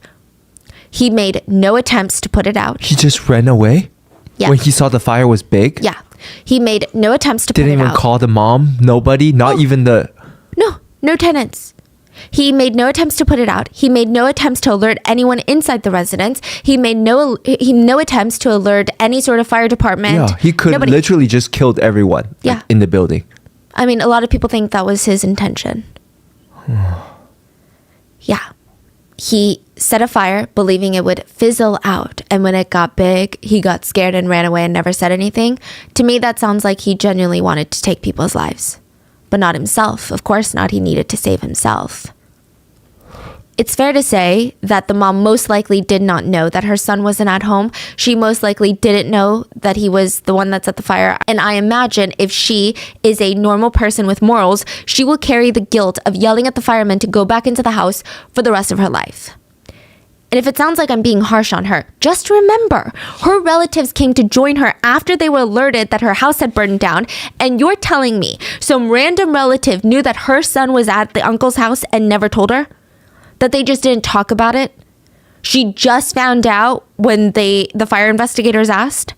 Speaker 1: He made no attempts to put it out.
Speaker 2: He just ran away?
Speaker 1: Yeah.
Speaker 2: When he saw the fire was big?
Speaker 1: Yeah. He made no attempts to
Speaker 2: Didn't
Speaker 1: put it
Speaker 2: even
Speaker 1: out.
Speaker 2: call the mom? Nobody? Not even the...
Speaker 1: No tenants. He made no attempts to put it out. He made no attempts to alert anyone inside the residence. He made no attempts to alert any sort of fire department.
Speaker 2: Yeah, he could
Speaker 1: Nobody.
Speaker 2: literally just killed everyone
Speaker 1: Yeah.
Speaker 2: in the building.
Speaker 1: I mean, a lot of people think that was his intention. Yeah. He set a fire believing it would fizzle out. And when it got big, he got scared and ran away and never said anything. To me, that sounds like he genuinely wanted to take people's lives. But not himself. Of course not. He needed to save himself. It's fair to say that the mom most likely did not know that her son wasn't at home. She most likely didn't know that he was the one that's at the fire. And I imagine if she is a normal person with morals, she will carry the guilt of yelling at the firemen to go back into the house for the rest of her life. And if it sounds like I'm being harsh on her, just remember, her relatives came to join her after they were alerted that her house had burned down. And you're telling me some random relative knew that her son was at the uncle's house and never told her? That they just didn't talk about it? She just found out when the fire investigators asked?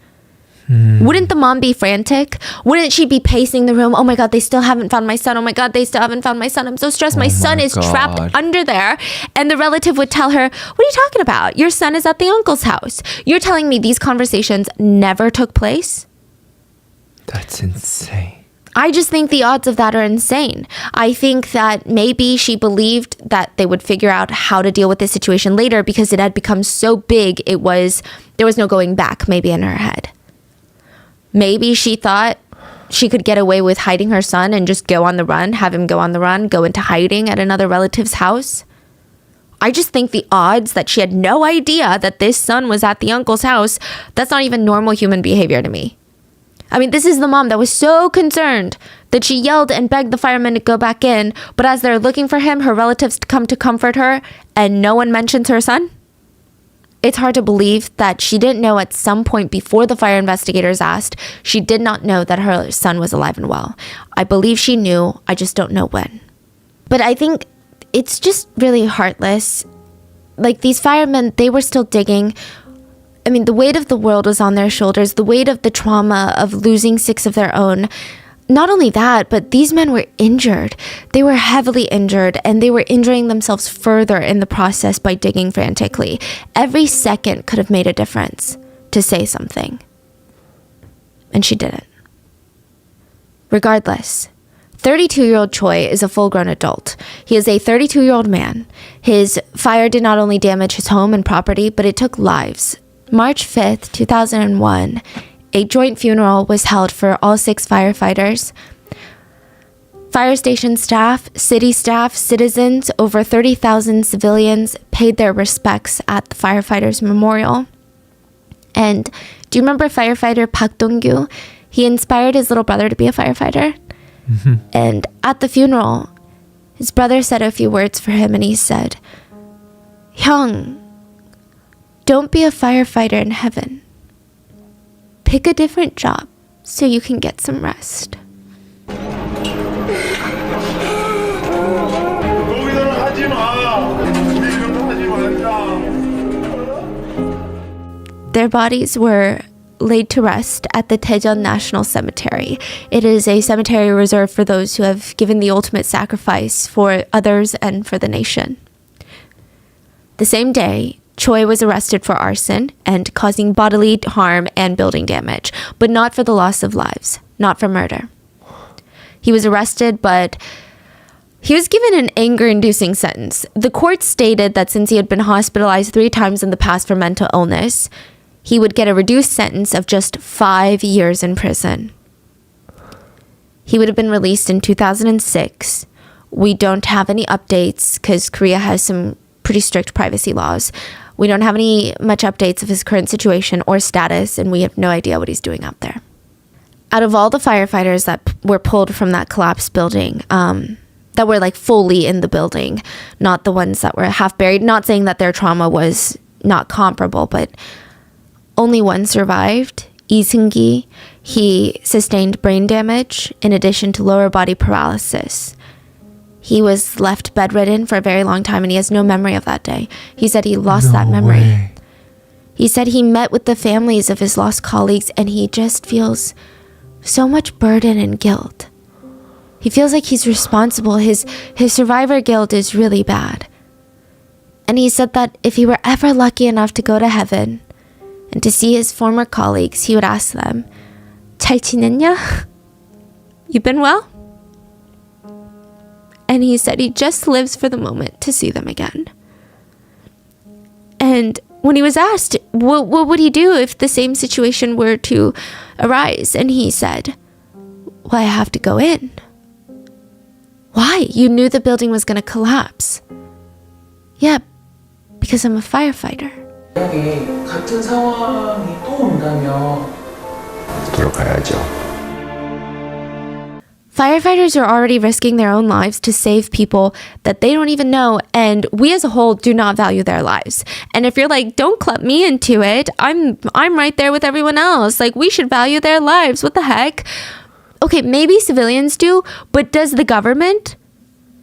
Speaker 1: Wouldn't the mom be frantic? Wouldn't she be pacing the room? Oh my God, they still haven't found my son. Oh my God, they still haven't found my son. I'm so stressed. My son is trapped under there. And the relative would tell her, what are you talking about? Your son is at the uncle's house. You're telling me these conversations never took place?
Speaker 2: That's insane.
Speaker 1: I just think the odds of that are insane. I think that maybe she believed that they would figure out how to deal with this situation later because it had become so big, there was no going back maybe in her head. Maybe she thought she could get away with hiding her son and just go on the run, have him go on the run, go into hiding at another relative's house. I just think the odds that she had no idea that this son was at the uncle's house, that's not even normal human behavior to me. I mean, this is the mom that was so concerned that she yelled and begged the firemen to go back in, but as they're looking for him, her relatives come to comfort her and no one mentions her son? It's hard to believe that she didn't know at some point before the fire investigators asked. She did not know that her son was alive and well. I believe she knew. I just don't know when. But I think it's just really heartless. Like, these firemen, they were still digging. I mean, the weight of the world was on their shoulders, the weight of the trauma of losing 6 of their own. Not only that, but these men were injured. They were heavily injured, and they were injuring themselves further in the process by digging frantically. Every second could have made a difference to say something. And she didn't. Regardless, 32-year-old Choi is a full-grown adult. He is a 32-year-old man. His fire did not only damage his home and property, but it took lives. March 5th, 2001, a joint funeral was held for all 6 firefighters. Fire station staff, city staff, citizens, over 30,000 civilians paid their respects at the firefighters' memorial. And do you remember firefighter Park Dong-gyu? He inspired his little brother to be a firefighter. Mm-hmm. And at the funeral, his brother said a few words for him, and he said, "Hyung, don't be a firefighter in heaven. Pick a different job so you can get some rest." Their bodies were laid to rest at the Daejeon National Cemetery. It is a cemetery reserved for those who have given the ultimate sacrifice for others and for the nation. The same day, Choi was arrested for arson and causing bodily harm and building damage, but not for the loss of lives, not for murder. He was arrested, but he was given an anger-inducing sentence. The court stated that since he had been hospitalized 3 times in the past for mental illness, he would get a reduced sentence of just 5 years in prison. He would have been released in 2006. We don't have any updates because Korea has some pretty strict privacy laws. We don't have any much updates of his current situation or status, and we have no idea what he's doing out there. Out of all the firefighters that were pulled from that collapsed building, that were like fully in the building, not the ones that were half buried, not saying that their trauma was not comparable, but only one survived, Lee Seung-gi. He sustained brain damage in addition to lower body paralysis. He was left bedridden for a very long time, and he has no memory of that day. He said he lost that memory. He said he met with the families of his lost colleagues, and he just feels So much burden and guilt. He feels like he's responsible. His survivor guilt is really bad. And he said that if he were ever lucky enough to go to heaven and to see his former colleagues, he would ask them, 잘 지냈냐? You been well? And he said he just lives for the moment to see them again. And when he was asked, what would he do if the same situation were to arise? And he said, well, I have to go in. Why? You knew the building was going to collapse. Yeah, because I'm a firefighter.
Speaker 3: 만약에 같은 상황이 또 온다면
Speaker 4: 들어가야죠.
Speaker 1: Firefighters are already risking their own lives to save people that they don't even know, and we as a whole do not value their lives. And if you're like, don't club me into it, I'm right there with everyone else. Like, we should value their lives. What the heck? Okay, maybe civilians do, but does the government?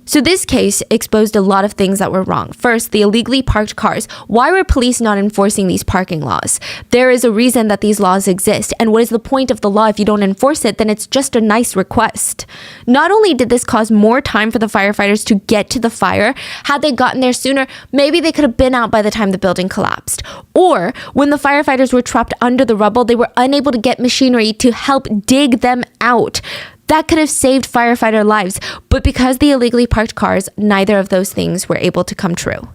Speaker 1: So this case exposed a lot of things that were wrong. First, the illegally parked cars. Why were police not enforcing these parking laws? There is a reason that these laws exist. And what is the point of the law if you don't enforce it? Then it's just a nice request. Not only did this cause more time for the firefighters to get to the fire, had they gotten there sooner, maybe they could have been out by the time the building collapsed. Or when the firefighters were trapped under the rubble, they were unable to get machinery to help dig them out. That could have saved firefighter lives, but because the illegally parked cars, neither of those things were able to come true.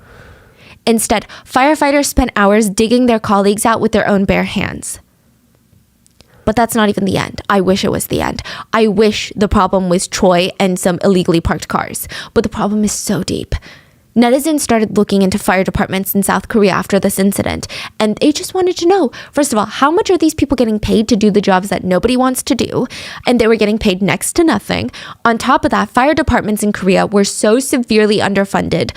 Speaker 1: Instead, firefighters spent hours digging their colleagues out with their own bare hands. But that's not even the end. I wish it was the end. I wish the problem was Troy and some illegally parked cars. But the problem is so deep. Netizens started looking into fire departments in South Korea after this incident, and they just wanted to know, first of all, how much are these people getting paid to do the jobs that nobody wants to do? And they were getting paid next to nothing. On top of that, fire departments in Korea were so severely underfunded.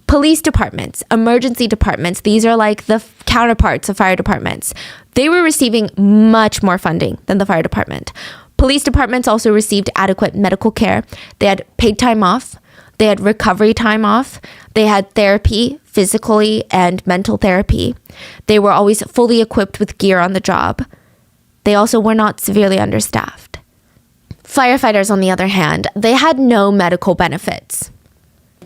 Speaker 1: Police departments, emergency departments, these are like the counterparts of fire departments. They were receiving much more funding than the fire department. Police departments also received adequate medical care. They had paid time off. They had recovery time off. They had therapy, physically and mental therapy. They were always fully equipped with gear on the job. They also were not severely understaffed. Firefighters, on the other hand, they had no medical benefits.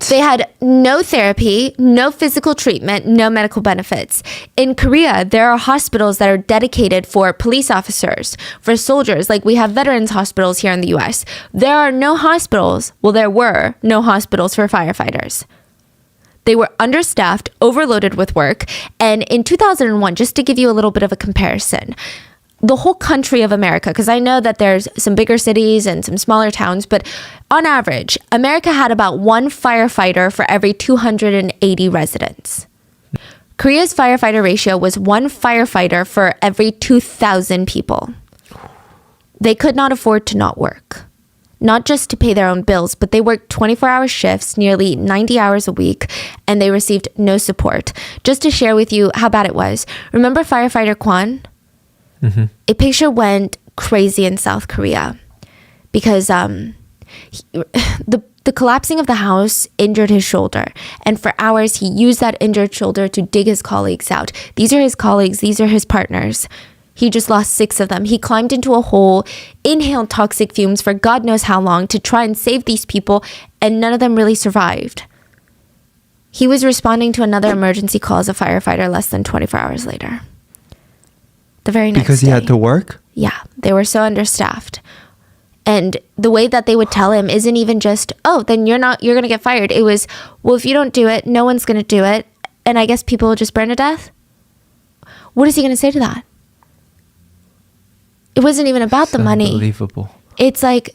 Speaker 1: They had no therapy, no physical treatment, no medical benefits. In Korea, there are hospitals that are dedicated for police officers, for soldiers, like we have veterans hospitals here in the US. There are no hospitals, well, there were no hospitals for firefighters. They were understaffed, overloaded with work, and in 2001, just to give you a little bit of a comparison, the whole country of America, because I know that there's some bigger cities and some smaller towns, but on average, America had about one firefighter for every 280 residents. Korea's firefighter ratio was one firefighter for every 2,000 people. They could not afford to not work. Not just to pay their own bills, but they worked 24-hour shifts, nearly 90 hours a week, and they received no support. Just to share with you how bad it was, remember firefighter Kwan? Mm-hmm. A picture went crazy in South Korea because the collapsing of the house injured his shoulder. And for hours, he used that injured shoulder to dig his colleagues out. These are his colleagues. These are his partners. He just lost 6 of them. He climbed into a hole, inhaled toxic fumes for God knows how long to try and save these people, and none of them really survived. He was responding to another emergency call as a firefighter less than 24 hours later. The very next day.
Speaker 2: Because he had to work?
Speaker 1: Yeah, they were so understaffed. And the way that they would tell him isn't even just, oh, then you're going to get fired. It was, well, if you don't do it, no one's going to do it. And I guess people will just burn to death. What is he going to say to that? It wasn't even about the money.
Speaker 2: Unbelievable.
Speaker 1: It's like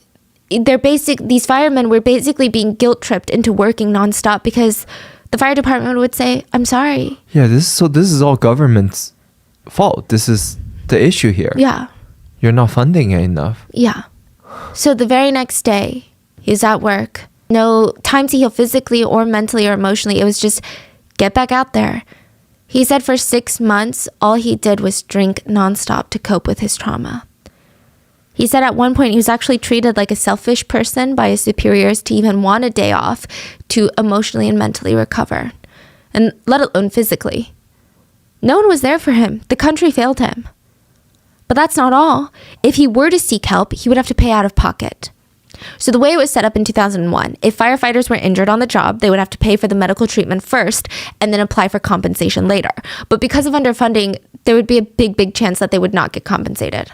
Speaker 1: these firemen were basically being guilt tripped into working nonstop because the fire department would say, I'm sorry.
Speaker 2: Yeah, this is all government's fault. This is the issue here.
Speaker 1: Yeah.
Speaker 2: You're not funding it enough.
Speaker 1: Yeah. So the very next day, he's at work. No time to heal physically or mentally or emotionally. It was just get back out there. He said for 6 months, all he did was drink nonstop to cope with his trauma. He said at one point he was actually treated like a selfish person by his superiors to even want a day off to emotionally and mentally recover, and let alone physically. No one was there for him. The country failed him. But that's not all. If he were to seek help, he would have to pay out of pocket. So the way it was set up in 2001, if firefighters were injured on the job, they would have to pay for the medical treatment first and then apply for compensation later. But because of underfunding, there would be a big chance that they would not get compensated.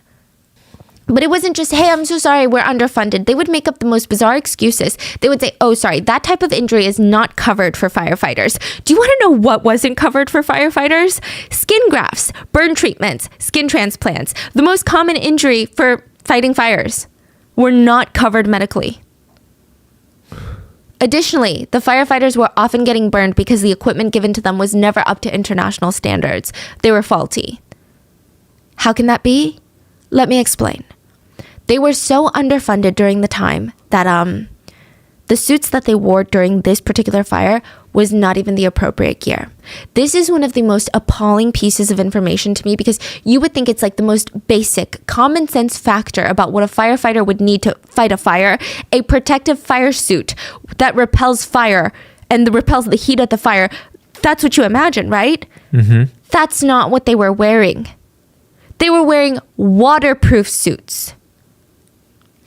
Speaker 1: But it wasn't just, hey, I'm so sorry, we're underfunded. They would make up the most bizarre excuses. They would say, oh, sorry, that type of injury is not covered for firefighters. Do you want to know what wasn't covered for firefighters? Skin grafts, burn treatments, skin transplants. The most common injury for fighting fires were not covered medically. Additionally, the firefighters were often getting burned because the equipment given to them was never up to international standards. They were faulty. How can that be? Let me explain. They were so underfunded during the time that the suits that they wore during this particular fire was not even the appropriate gear. This is one of the most appalling pieces of information to me because you would think it's like the most basic common sense factor about what a firefighter would need to fight a fire, a protective fire suit that repels fire and repels the heat of the fire. That's what you imagine, right? Mm-hmm. That's not what they were wearing. They were wearing waterproof suits.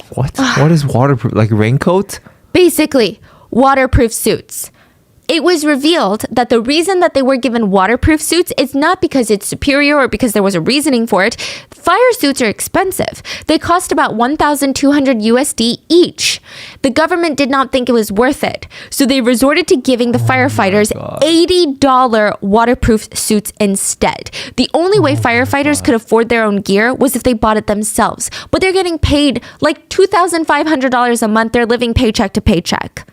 Speaker 2: What? What is waterproof? Like raincoat?
Speaker 1: Basically, waterproof suits. It was revealed that the reason that they were given waterproof suits is not because it's superior or because there was a reasoning for it. Fire suits are expensive. They cost about 1,200 USD each. The government did not think it was worth it. So they resorted to giving the firefighters $80 waterproof suits instead. The only way firefighters could afford their own gear was if they bought it themselves. But they're getting paid like $2,500 a month. They're living paycheck to paycheck.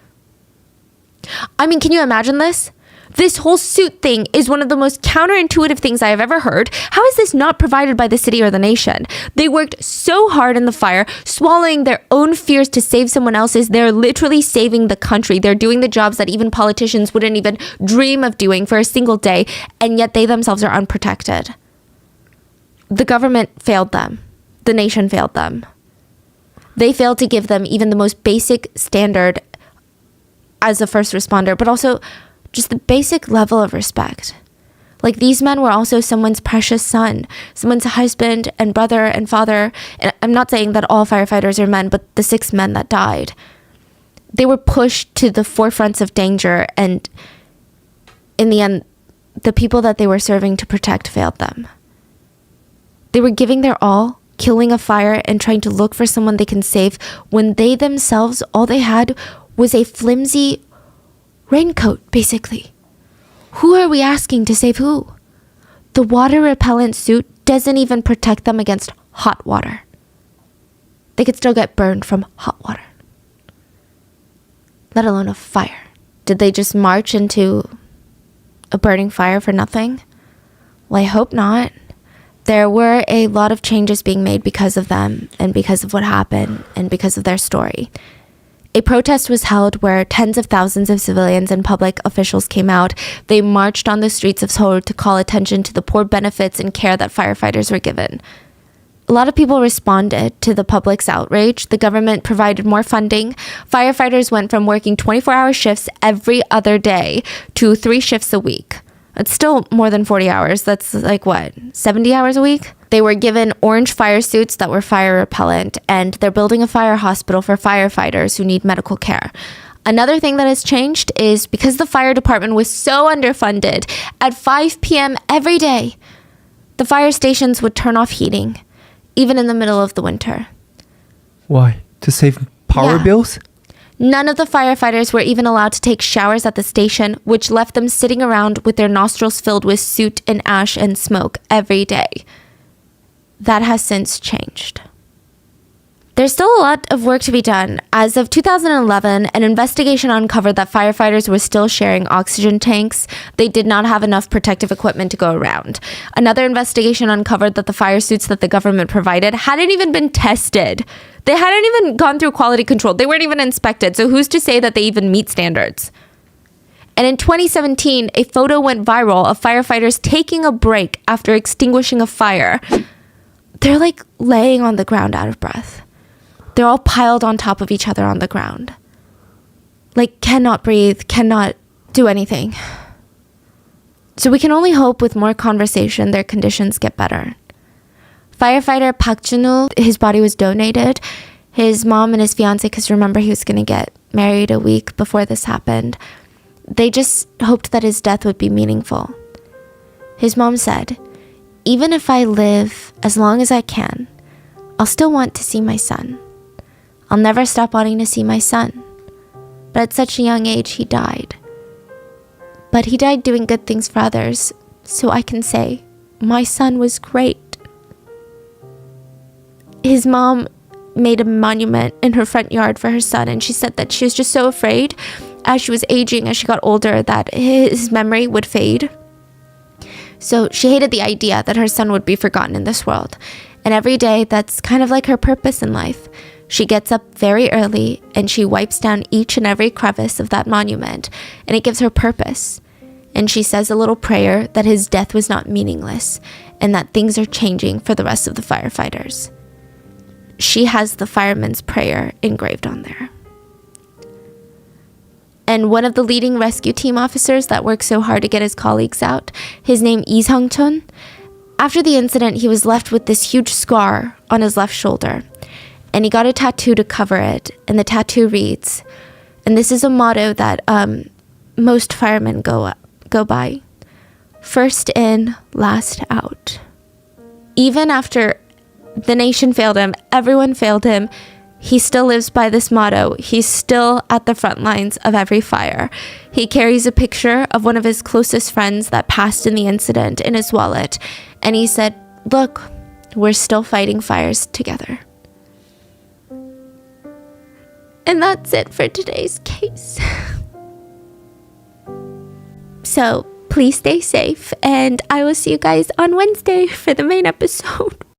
Speaker 1: I mean, can you imagine this? This whole suit thing is one of the most counterintuitive things I have ever heard. How is this not provided by the city or the nation? They worked so hard in the fire, swallowing their own fears to save someone else's. They're literally saving the country. They're doing the jobs that even politicians wouldn't even dream of doing for a single day, and yet they themselves are unprotected. The government failed them. The nation failed them. They failed to give them even the most basic standard as a first responder, but also just the basic level of respect. Like, these men were also someone's precious son, someone's husband and brother and father. And I'm not saying that all firefighters are men, but the 6 men that died, they were pushed to the forefronts of danger. And in the end, the people that they were serving to protect failed them. They were giving their all, killing a fire and trying to look for someone they can save when they themselves, all they had was a flimsy raincoat, basically. Who are we asking to save who? The water repellent suit doesn't even protect them against hot water. They could still get burned from hot water, let alone a fire. Did they just march into a burning fire for nothing? Well, I hope not. There were a lot of changes being made because of them and because of what happened and because of their story. A protest was held where tens of thousands of civilians and public officials came out. They marched on the streets of Seoul to call attention to the poor benefits and care that firefighters were given. A lot of people responded to the public's outrage. The government provided more funding. Firefighters went from working 24-hour shifts every other day to 3 shifts a week. It's still more than 40 hours. That's like, what, 70 hours a week? They were given orange fire suits that were fire repellent, and they're building a fire hospital for firefighters who need medical care. Another thing that has changed is because the fire department was so underfunded, at 5 p.m. every day, the fire stations would turn off heating, even in the middle of the winter.
Speaker 2: Why? To save power bills?
Speaker 1: None of the firefighters were even allowed to take showers at the station, which left them sitting around with their nostrils filled with soot and ash and smoke every day. That has since changed. There's still a lot of work to be done. As of 2011, an investigation uncovered that firefighters were still sharing oxygen tanks. They did not have enough protective equipment to go around. Another investigation uncovered that the fire suits that the government provided hadn't even been tested. They hadn't even gone through quality control. They weren't even inspected. So who's to say that they even meet standards? And in 2017, a photo went viral of firefighters taking a break after extinguishing a fire. They're like laying on the ground out of breath. They're all piled on top of each other on the ground. Like, cannot breathe, cannot do anything. So we can only hope with more conversation their conditions get better. Firefighter Park Jun-woo, his body was donated. His mom and his fiance, because remember he was going to get married a week before this happened, they just hoped that his death would be meaningful. His mom said, "Even if I live as long as I can, I'll still want to see my son. I'll never stop wanting to see my son. But at such a young age, he died. But he died doing good things for others, so I can say, my son was great." His mom made a monument in her front yard for her son, and she said that she was just so afraid as she was aging, as she got older, that his memory would fade. So she hated the idea that her son would be forgotten in this world. And every day, that's kind of like her purpose in life. She gets up very early and she wipes down each and every crevice of that monument, and it gives her purpose. And she says a little prayer that his death was not meaningless and that things are changing for the rest of the firefighters. She has the fireman's prayer engraved on there. And one of the leading rescue team officers that worked so hard to get his colleagues out, his name Lee Sung-chun, after the incident, he was left with this huge scar on his left shoulder. And he got a tattoo to cover it. And the tattoo reads, and this is a motto that most firemen go by: first in, last out. Even after the nation failed him, everyone failed him, he still lives by this motto. He's still at the front lines of every fire. He carries a picture of one of his closest friends that passed in the incident in his wallet. And he said, "Look, we're still fighting fires together." And that's it for today's case. So please stay safe, and I will see you guys on Wednesday for the main episode.